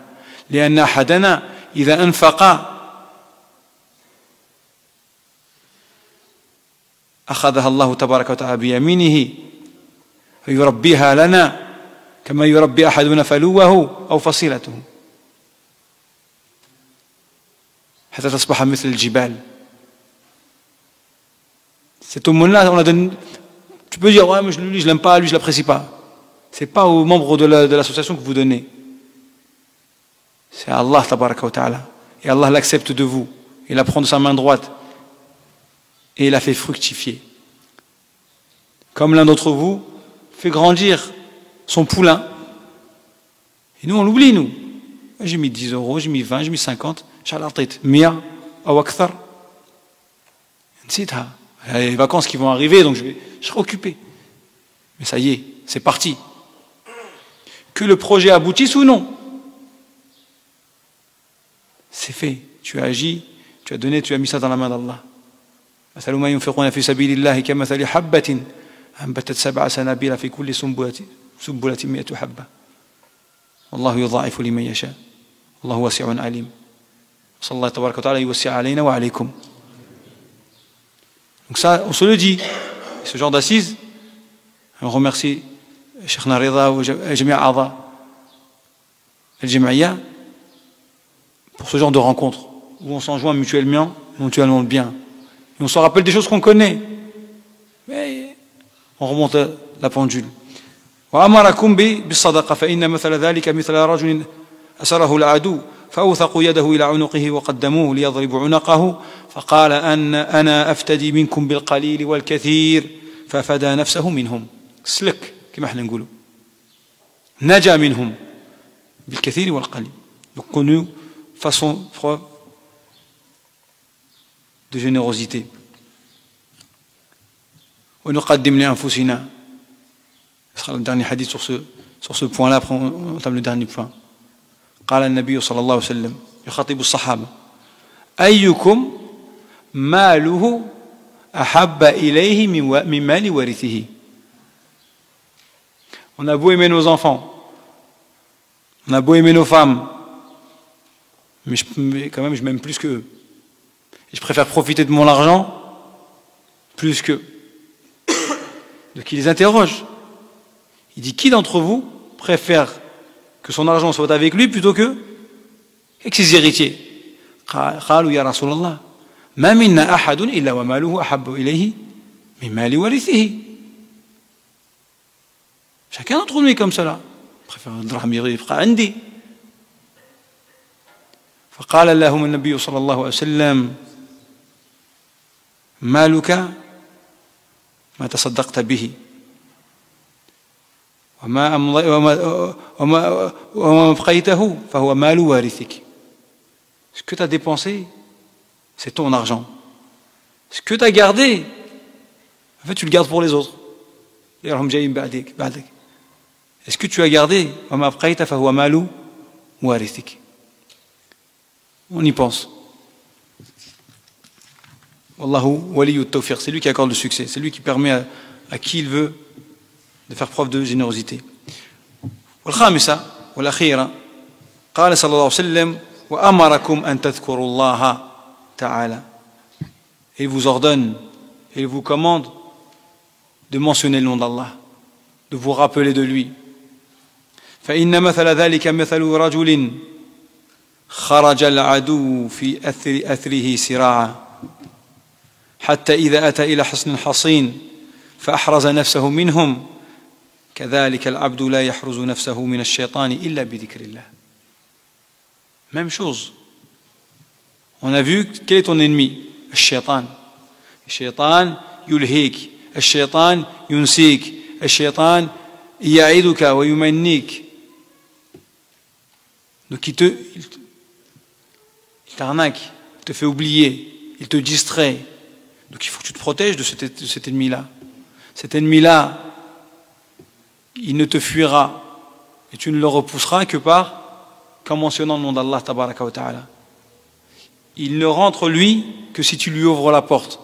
لأن أحدنا إذا أنفق أخذها الله تبارك وتعالى بيمينه فيربيها لنا كما يربي أحدنا فلوه أو فصيلته حتى تصبح مثل الجبال. Cet aumône-là, on la donne. Tu peux dire, ouais, mais lui, je l'aime pas, lui, je l'apprécie pas. C'est pas aux membres de l'association que vous donnez. C'est à Allah, tabaraka wa ta'ala. Et Allah l'accepte de vous. Il la prend de sa main droite. Et il la fait fructifier. Comme l'un d'entre vous fait grandir son poulain. Et nous, on l'oublie, nous. J'ai mis 10 €, j'ai mis 20, j'ai mis 50. Inch'Allah, t'es 100 ou akthar. Nsitha. Il y a les vacances qui vont arriver, donc je serai occupé. Mais ça y est, c'est parti. Que le projet aboutisse ou non, c'est fait. Tu as agi, tu as donné, tu as mis ça dans la main d'Allah. مثل ما ينفقون في سبيل الله كمثل حبة أنبتت 7 سنابل في كل سنبلة 100 حبة والله يضاعف لمن يشاء والله واسع عليم صلى الله تبارك وتعالى يوسع علينا وعليكم. Donc ça, on se le dit, ce genre d'assises, on remercie Cheikh Narida ou Jamia Adha El-Jamia pour ce genre de rencontre où on s'enjoint mutuellement le bien. Et on se rappelle des choses qu'on connaît, mais on remonte la pendule. وأمركم بالصدقة فإن مثل ذلك مثل رجل أسره العدو فأوثق يده إلى عنقه وقدموه ليضرب عنقه فقال أنا أفتدي منكم بالقليل والكثير ففدى نفسه منهم. سلك كما احنا نقولوا نجا منهم بالكثير والقليل. Donc connu façon preuve de générosité. ونقدم لأنفسنا. Ce sera le dernier hadith sur ce point-là, après on entame le dernier point. قال النبي صلى الله عليه وسلم يخاطب الصحابة أيكم ماله أحب إليه من مال ورثه. On a beau aimer nos enfants, on a beau aimer nos femmes, mais quand même je m'aime plus qu'eux. Et je préfère profiter de mon argent plus qu'eux. Donc il les interroge. Il dit, qui d'entre vous préfère que son argent soit avec lui plutôt que avec ses héritiers? قالوا يا رسول الله ما منا أحد إلا وماله أحب إليه من مال ورثه. Chacun d'entre nous est comme cela. préfère الدرهم يبقى عندي. فقال لهم النبي صلى الله عليه وسلم مالك ما تصدقت به وما بقيته فهو مال وارثك. Ce que tu as dépensé, c'est ton argent. Ce que tu as gardé, en fait, tu le gardes pour les autres. Est-ce que tu as gardé? On y pense. Wallahu waliyu tawfiq. C'est lui qui accorde le succès. C'est lui qui permet à qui il veut de faire preuve de générosité. والخامسة والأخيرة قال صلى الله عليه وسلم وأمركم أن تذكروا الله تعالى. Il vous ordonne et il vous commande de mentionner le nom d'Allah, de vous rappeler de lui. فإن مثل ذلك مثل رجل خرج العدو في أثره سراعا حتى إذا أتى إلى حصن حصين فأحرز نفسه منهم كذلك العبد لا يحرز نفسه من الشيطان إلا بذكر الله. Même chose. On a vu quel est ton ennemi? الشيطان. الشيطان يلهيك. الشيطان ينسيك. الشيطان يعيدك ويمنيك. Donc il t'arnaque, il te fait oublier, il te distrait. Donc il faut que tu te protèges de cet ennemi-là. Cet ennemi-là, il ne te fuira et tu ne le repousseras qu'en mentionnant le nom d'Allah tabaraka wa ta'ala. Il ne rentre lui que si tu lui ouvres la porte.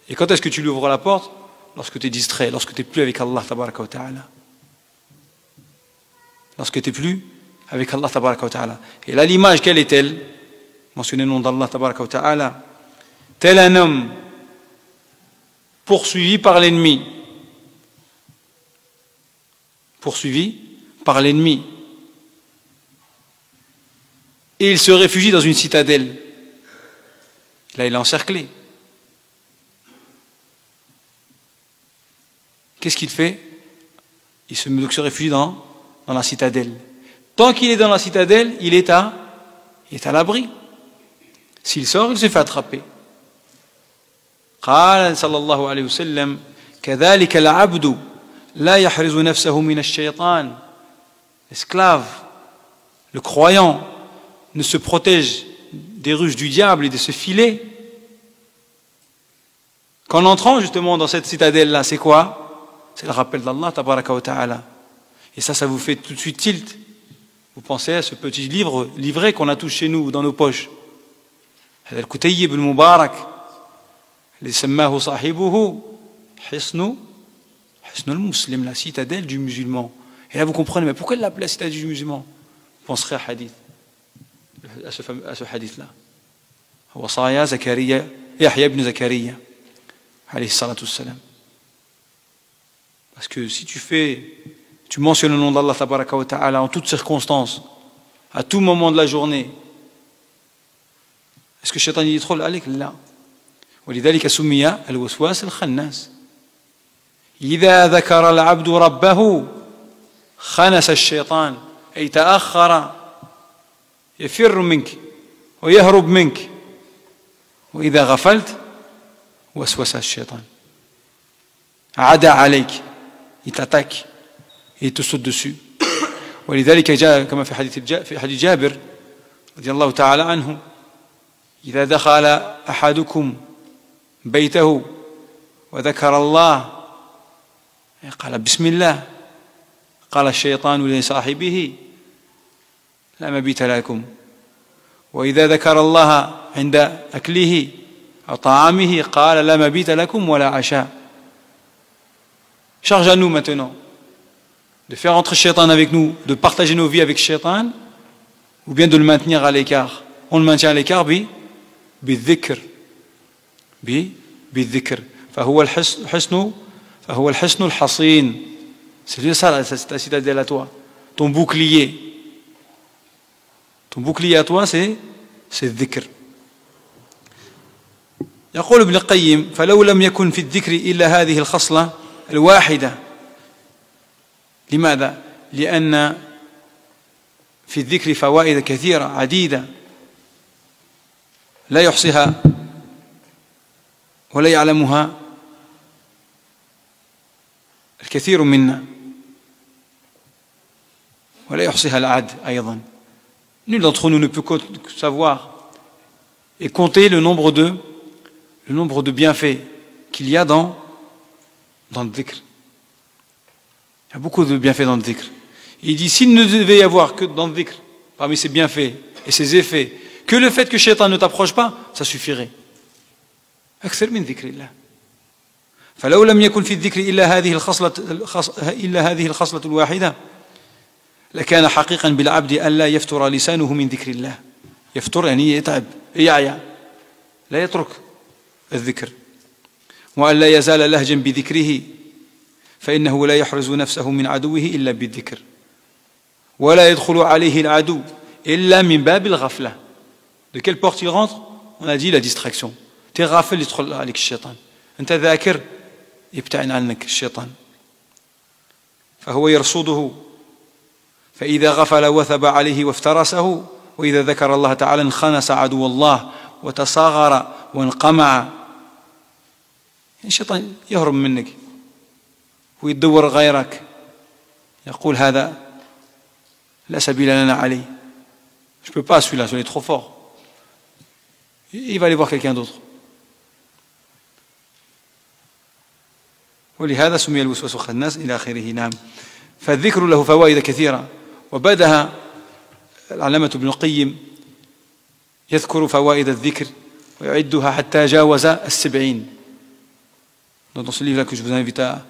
Et quand est-ce que tu lui ouvres la porte? Lorsque tu es distrait, lorsque tu n'es plus avec Allah tabaraka wa ta'ala. Lorsque tu n'es plus avec Allah tabaraka wa ta'ala. Et là l'image, quelle est-elle? Mentionner le nom d'Allah tabaraka wa ta'ala. Tel un homme poursuivi par l'ennemi. Poursuivi par l'ennemi. Et il se réfugie dans une citadelle. Là, il est encerclé. Qu'est-ce qu'il fait? Il se réfugie dans la citadelle. Tant qu'il est dans la citadelle, il est à l'abri. S'il sort, il se fait attraper. قال صلى الله عليه وسلم كذلك العبد لا يحرز نفسه من الشيطان. L'esclave, le croyant, ne se protège des ruses du diable et de ce filet qu'en entrant justement dans cette citadelle-là. C'est quoi? C'est le rappel d'Allah tabaraka wa ta'ala. Et ça vous fait tout de suite tilt. Vous pensez à ce petit livret qu'on a tous chez nous, dans nos poches. هذا الكتيب المبارك اللي سماه صاحبه حصن المسلم, la citadelle du musulman. Et là vous comprenez, mais pourquoi il l'appelle la citadelle du musulman? Vous penserez à ce hadith-là. وصايا زكريا يحيى بن زكريا عليه الصلاة والسلام. Parce que si tu mentionnes le nom d'Allah tabaraka wa ta'ala en toutes circonstances, à tout moment de la journée, est-ce que Shaitan يدخل عليك؟ لا. ولذلك سمي الوسواس الخناس. إذا ذكر العبد ربه خنس الشيطان أي تأخر يفر منك ويهرب منك. وإذا غفلت وسوس الشيطان عدا عليك, il t'attaque et il te saute dessus. ولذلك جاء كما في حديث جابر رضي الله تعالى عنه إذا دخل أحدكم بيته وذكر الله قال بسم الله قال الشيطان لصاحبه لا مبيت لكم. وإذا ذكر الله عند أكله أو طعامه قال لا مبيت لكم ولا عشاء. Charge à nous maintenant de faire entrer Shaitan avec nous, de partager nos vies avec Shaitan, ou bien de le maintenir à l'écart. On le maintient à l'écart بالذكر فهو الحصن الحصين. C'est ça ta citadelle à toi, ton bouclier. Ton bouclier à toi, c'est dhikr. يقول ابن القيم فلو لم يكن في الذكر إلا هذه الخصلة الواحدة. لماذا؟ لأن في الذكر فوائد كثيرة عديدة لا يحصيها ولا يعلمها الكثير منا ولا يحصيها العد أيضا. Nul d'entre nous ne peut savoir et compter le nombre de bienfaits qu'il y a dans le dhikr. Il y a beaucoup de bienfaits dans le dhikr. Il dit s'il ne devait y avoir que dans le dhikr, parmi ses bienfaits et ses effets, que le fait que Shaitan ne t'approche pas, ça suffirait. أكثر من ذكر الله. فلو لم يكن في الذكر إلا هذه الخصلة الواحدة لكان حقيقا بالعبد ألا يفتر لسانه من ذكر الله. يفتر يعني يتعب يعيا لا يترك الذكر وألا يزال لهجا بذكره فإنه لا يحرز نفسه من عدوه إلا بالذكر ولا يدخل عليه العدو إلا من باب الغفلة. De quelle porte il rentre? On a dit la distraction. T'es غافل يدخل عليك الشيطان. أنت ذاكر يبتعد عنك الشيطان. فهو يرصده فإذا غفل وثب عليه وافترسه وإذا ذكر الله تعالى انخنس عدو الله وتصاغر وانقمع. الشيطان يهرب منك ويدور غيرك يقول هذا لا سبيل لنا عليه. Je ne peux pas celui-là, celui-là est trop fort. Il va aller voir quelqu'un d'autre. ولهذا سمي الوسواس الخناس إلى آخره. نعم. فالذكر له فوائد كثيرة وبدها العلامة ابن القيم يذكر فوائد الذكر ويعدها حتى جاوز 70. Dans ce livre-là que je vous invite à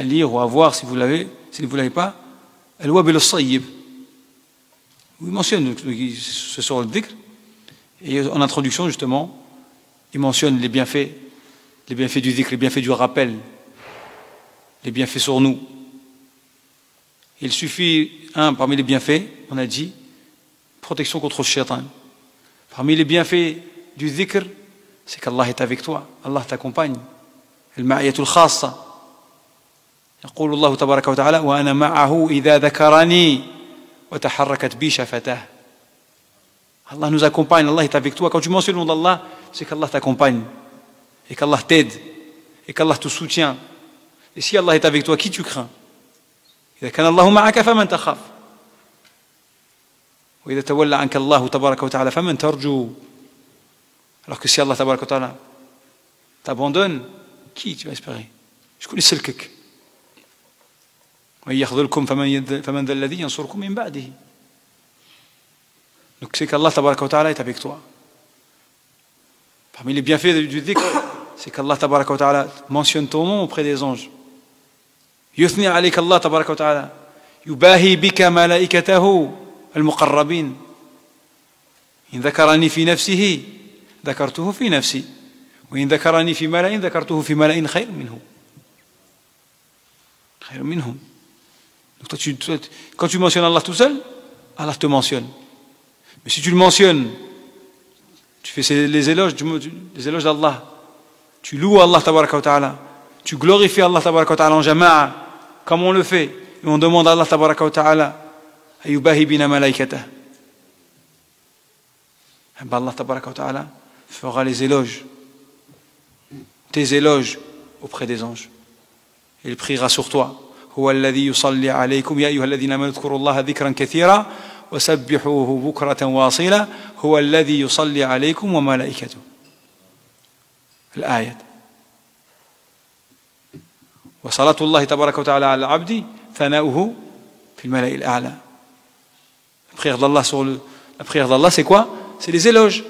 lire ou à voir si vous l'avez, si vous ne l'avez pas, Al-Wabil al-Sayyib, où il mentionne ce sur le dhikr, et en introduction justement, il mentionne les bienfaits du dhikr, les bienfaits du rappel, les bienfaits sur nous. Il suffit, parmi les bienfaits, on a dit, protection contre le shaitan. Parmi les bienfaits du dhikr, c'est qu'Allah est avec toi, Allah t'accompagne. المعية الخاصة يقول الله تبارك وتعالى وأنا معه إذا ذكرني وتحركت بي شفتاه. Allah nous accompagne, Allah est avec toi. Quand tu mentionnes le nom d'Allah, c'est qu'Allah t'accompagne et qu'Allah t'aide et qu'Allah te soutient. Et si Allah est avec toi, qui tu crains? إذا كان الله معك فمن تخاف وإذا تولى عنك الله تبارك وتعالى فمن ترجو. Alors que si Allah تبارك وتعالى t'abandonne, qui tu vas espérer? Je connais seul quelqu'un. ويخذلكم فمن ذا الذي ينصركم من بعده. Donc c'est qu'Allah tabaraka wa ta'ala est avec toi. Parmi les bienfaits du dhikr, c'est qu'Allah tabaraka wa ta'ala mentionne ton nom auprès des anges. يثني عليك الله تبارك وتعالى يباهي بك ملائكته المقربين. إن ذكرني في نفسه ذكرته في نفسي وإن ذكرني في ملأ ذكرته في ملأ خير منهم. Donc toi, quand tu mentionnes Allah tout seul, Allah te mentionne. Mais si tu le mentionnes, tu fais les éloges d'Allah, tu loues Allah tabaraka wa ta'ala, tu glorifies Allah tabaraka wa ta'ala en jama'a, comme on le fait, et on demande à Allah tabaraka wa ta'ala ayubahi bina malaikatah. Allah tabaraka wa ta'ala fera les éloges, tes éloges auprès des anges. Il priera sur toi. هو الذي يصلي عليكم يا أيها الذين آمنوا اذكروا الله ذكرا كثيرا وسبحوه بكرة واصيلا هو الذي يصلي عليكم وملائكته. الآية. وصلاة الله تبارك وتعالى على العبد ثناؤه في الملأ الأعلى. La prière d'Allah, c'est quoi? C'est les éloges.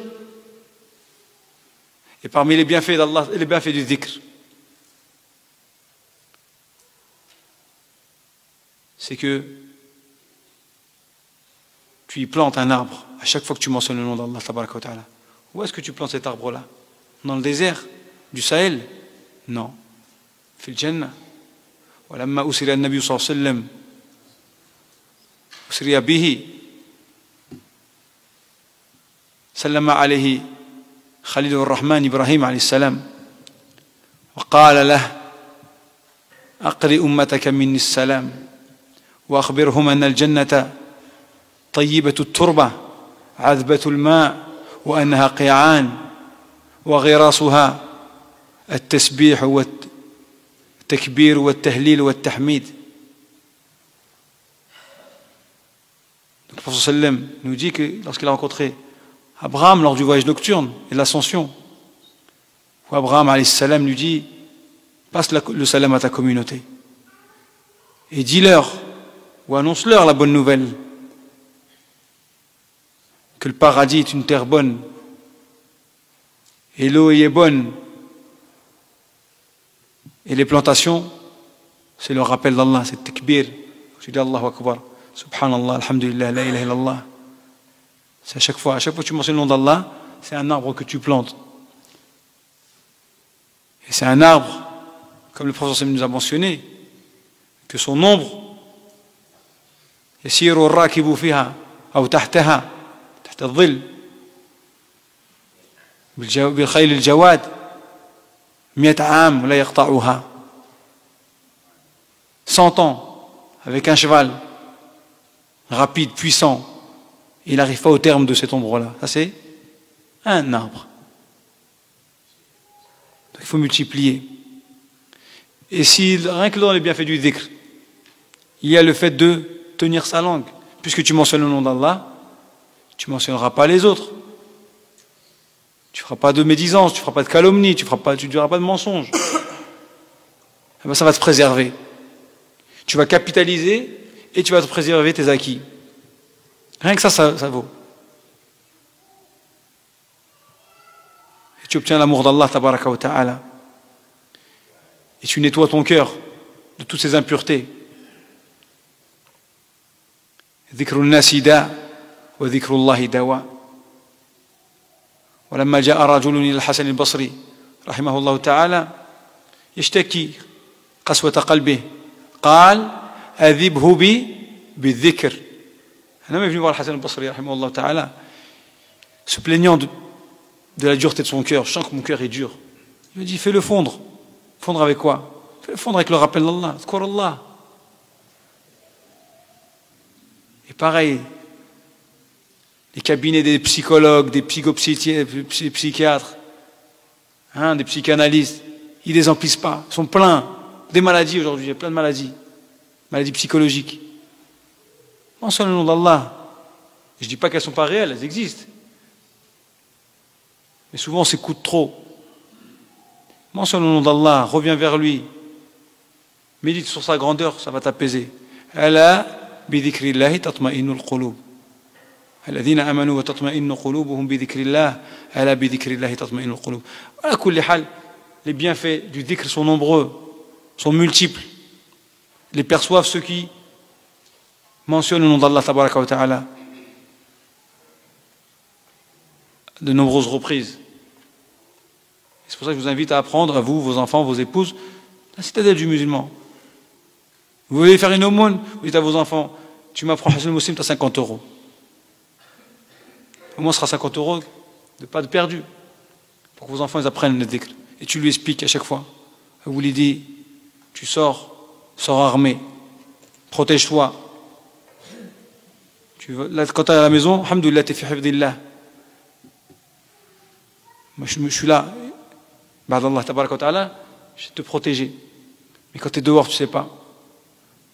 Et parmi les bienfaits d'Allah, les bienfaits du dhikr, c'est que tu y plantes un arbre à chaque fois que tu mentionnes le nom d'Allah tabaraka wa ta'ala. Où est-ce que tu plantes cet arbre-là? Dans le désert du Sahel? Non. في الجنة. ولما أسري النبي صلى الله عليه وسلم أسري به سلم عليه خليل الرحمن إبراهيم عليه السلام وقال له أقرئ أمتك مني السلام وأخبرهم أن الجنة طيبة التربة عذبة الماء وأنها قيعان وغراسها التسبيح والتكبير والتهليل والتحميد. Le prophète sallam nous dit que lorsqu'il a rencontré Abraham lors du voyage nocturne et de l'ascension, où Abraham alayhi salam lui dit passe le salam à ta communauté et dis-leur ou annonce-leur la bonne nouvelle que le paradis est une terre bonne et l'eau y est bonne et les plantations c'est le rappel d'Allah, c'est takbir, je dis Allahu Akbar, Subhanallah, Alhamdulillah, La ilaha illallah. C'est à chaque fois que tu mentionnes le nom d'Allah, c'est un arbre que tu plantes. Et c'est un arbre, comme le prophète nous a mentionné, que son ombre, يسير الراكب فيها أو تحتها تحت الظل بالخيل الجواد 100 عام ولا يقطعها 100 ans avec un cheval rapide, puissant, il n'arrive pas au terme de cette ombre-là. Ça c'est un arbre. Donc, il faut multiplier. Et si rien que dans les bienfaits du dhikr, il y a le fait de tenir sa langue, puisque tu mentionnes le nom d'Allah, tu ne mentionneras pas les autres. Tu ne feras pas de médisance, tu ne feras pas de calomnie, tu ne diras pas de mensonge. Eh bien, ça va te préserver. Tu vas capitaliser et tu vas te préserver tes acquis. Rien que ça vaut. Et tu obtiens l'amour d'Allah tabaraka wa ta'ala. Et tu nettoies ton cœur de toutes ces impuretés. ذكر الناس داء وذكر الله دواء. ولما جاء رجل إلى الحسن البصري رحمه الله تعالى يشتكي قسوة قلبه قال أذبه بي بالذكر. Un homme est venu voir le Hassan al-Basri rahimahullah ta'ala se plaignant de la dureté de son cœur. Je sens que mon cœur est dur. Il me dit fais-le fondre. Fondre avec quoi? Fais-le fondre avec le rappel d'Allah. Zkur Allah. Et pareil, les cabinets des psychologues, des psychiatres, des psychanalystes, ils ne les emplissent pas. Ils sont pleins. Des maladies aujourd'hui, il y a plein de maladies. Maladies psychologiques. Mentionne le nom d'Allah. Je ne dis pas qu'elles ne sont pas réelles, elles existent. Mais souvent on s'écoute trop. Mentionne le nom d'Allah, reviens vers lui. Médite sur sa grandeur, ça va t'apaiser. Ala بذكر الله تطمئن القلوب الذين آمنوا وتطمئن قلوبهم بذكر الله ألا بذكر الله تطمئن القلوب. على كل حال, les bienfaits du dhikr sont nombreux, sont multiples. Les perçoivent ceux qui mentionnent le nom d'Allah tabaraka wa ta'ala de nombreuses reprises. C'est pour ça que je vous invite à apprendre, à vous, vos enfants, vos épouses, la citadelle du musulman. Vous voulez faire une aumône, vous dites à vos enfants, tu m'apprends Hassan Muslim, tu as 50 €. Au moins ce sera 50 € de pas de perdu. Pour que vos enfants ils apprennent le dhikr. Et tu lui expliques à chaque fois. Vous lui dites, tu sors armé, protège-toi. Là, quand tu es à la maison, alhamdoulilah, tu es fi hifdillah. Moi je suis là, ba'dallah tabaraka wa ta'ala, je vais te protéger. Mais quand tu es dehors, tu ne sais pas.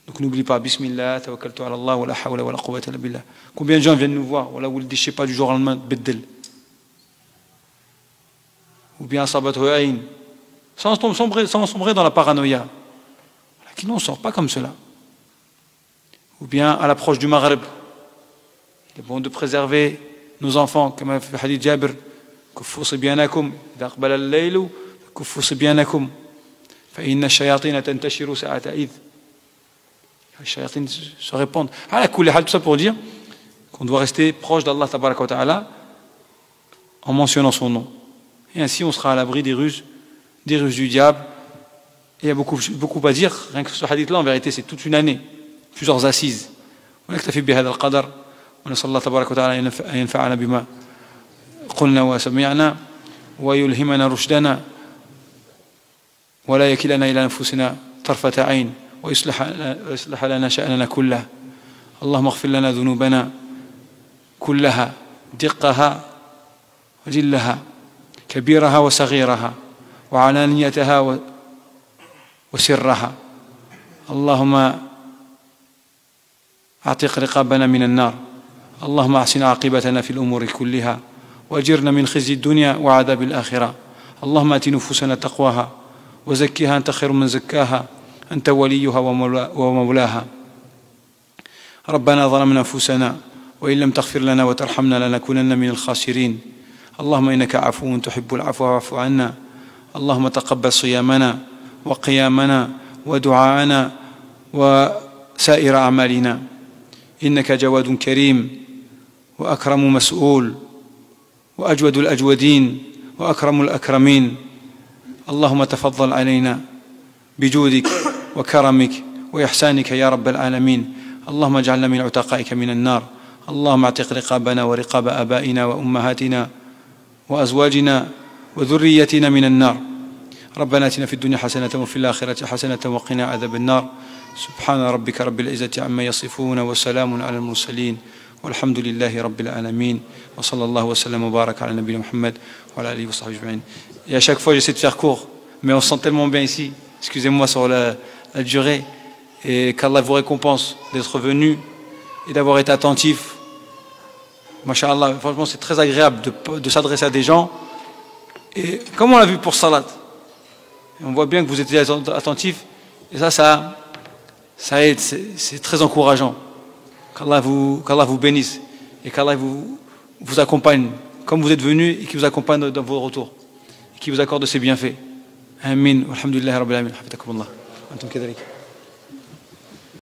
Donc n'oublie pas, Bismillah, tawakkaltu ala Allah, wa la hawla wa la quwwata illa billah. Combien de gens viennent nous voir, voilà, ou le déchet pas du jour au lendemain, beddel. Ou bien sabathu ayn, sans sombrer dans la paranoïa. Qui n'en sort pas comme cela. Ou bien à l'approche du Maghreb. Il est bon de préserver nos enfants, comme a fait Hadith Jabir, kuffu sibyanakum, idha aqbala al-laylu, kuffu sibyanakum, fa inna ash-shayatina tantashiru sa'ata idh. Les shayatines se répandent. Tout ça pour dire qu'on doit rester proche d'Allah tabaraka wa ta'ala en mentionnant son nom. Et ainsi on sera à l'abri des ruses du diable. Et il y a beaucoup à dire. Rien que ce hadith-là, en vérité, c'est toute une année, plusieurs assises. ونكتفي بهذا القدر ونسأل الله تبارك وتعالى أن ينفعنا بما قلنا وسمعنا ويلهمنا رشدنا ولا يكلنا إلى أنفسنا طرفة عين ويصلح لنا شأننا كله. اللهم اغفر لنا ذنوبنا كلها دقها وجلها كبيرها وصغيرها وعلانيتها وسرها. اللهم اعتق رقابنا من النار. اللهم احسن عاقبتنا في الأمور كلها وأجرنا من خزي الدنيا وعذاب الآخرة. اللهم آت نفوسنا تقواها وزكها أنت خير من زكاها أنت وليها ومولاها. ربنا ظلمنا أنفسنا وإن لم تغفر لنا وترحمنا لنكونن من الخاسرين. اللهم إنك عفو تحب العفو فاعف عنا. اللهم تقبل صيامنا وقيامنا ودعاءنا وسائر أعمالنا إنك جواد كريم وأكرم مسؤول وأجود الأجودين وأكرم الأكرمين. اللهم تفضل علينا بجودك وكرمك وإحسانك يا رب العالمين. اللهم اجعلنا من عتقائك من النار. اللهم اعتق رقابنا ورقاب آبائنا وأمهاتنا وأزواجنا وذريتنا من النار. ربنا آتنا في الدنيا حسنة وفي الآخرة حسنة وقنا عذاب النار. سبحان ربك رب العزة عما يصفون وسلام على المرسلين والحمد لله رب العالمين وصلى الله وسلم وبارك على نبينا محمد وعلى آله وصحبه أجمعين. Et à chaque fois j'essaie de faire court, mais on se sent tellement bien ici. Excusez-moi sur la durée, et qu'Allah vous récompense d'être venu et d'avoir été attentif. Masha'Allah, franchement c'est très agréable de s'adresser à des gens. Et comme on l'a vu pour Salat, on voit bien que vous étiez attentifs, et ça aide, c'est très encourageant. Qu'Allah vous bénisse et qu'Allah vous accompagne comme vous êtes venus et qui vous accompagne dans vos retours et qui vous accorde ses bienfaits. Amin. Alhamdulillah Rabbil Alamin. Hafidhakumullah. Antum kadhalik.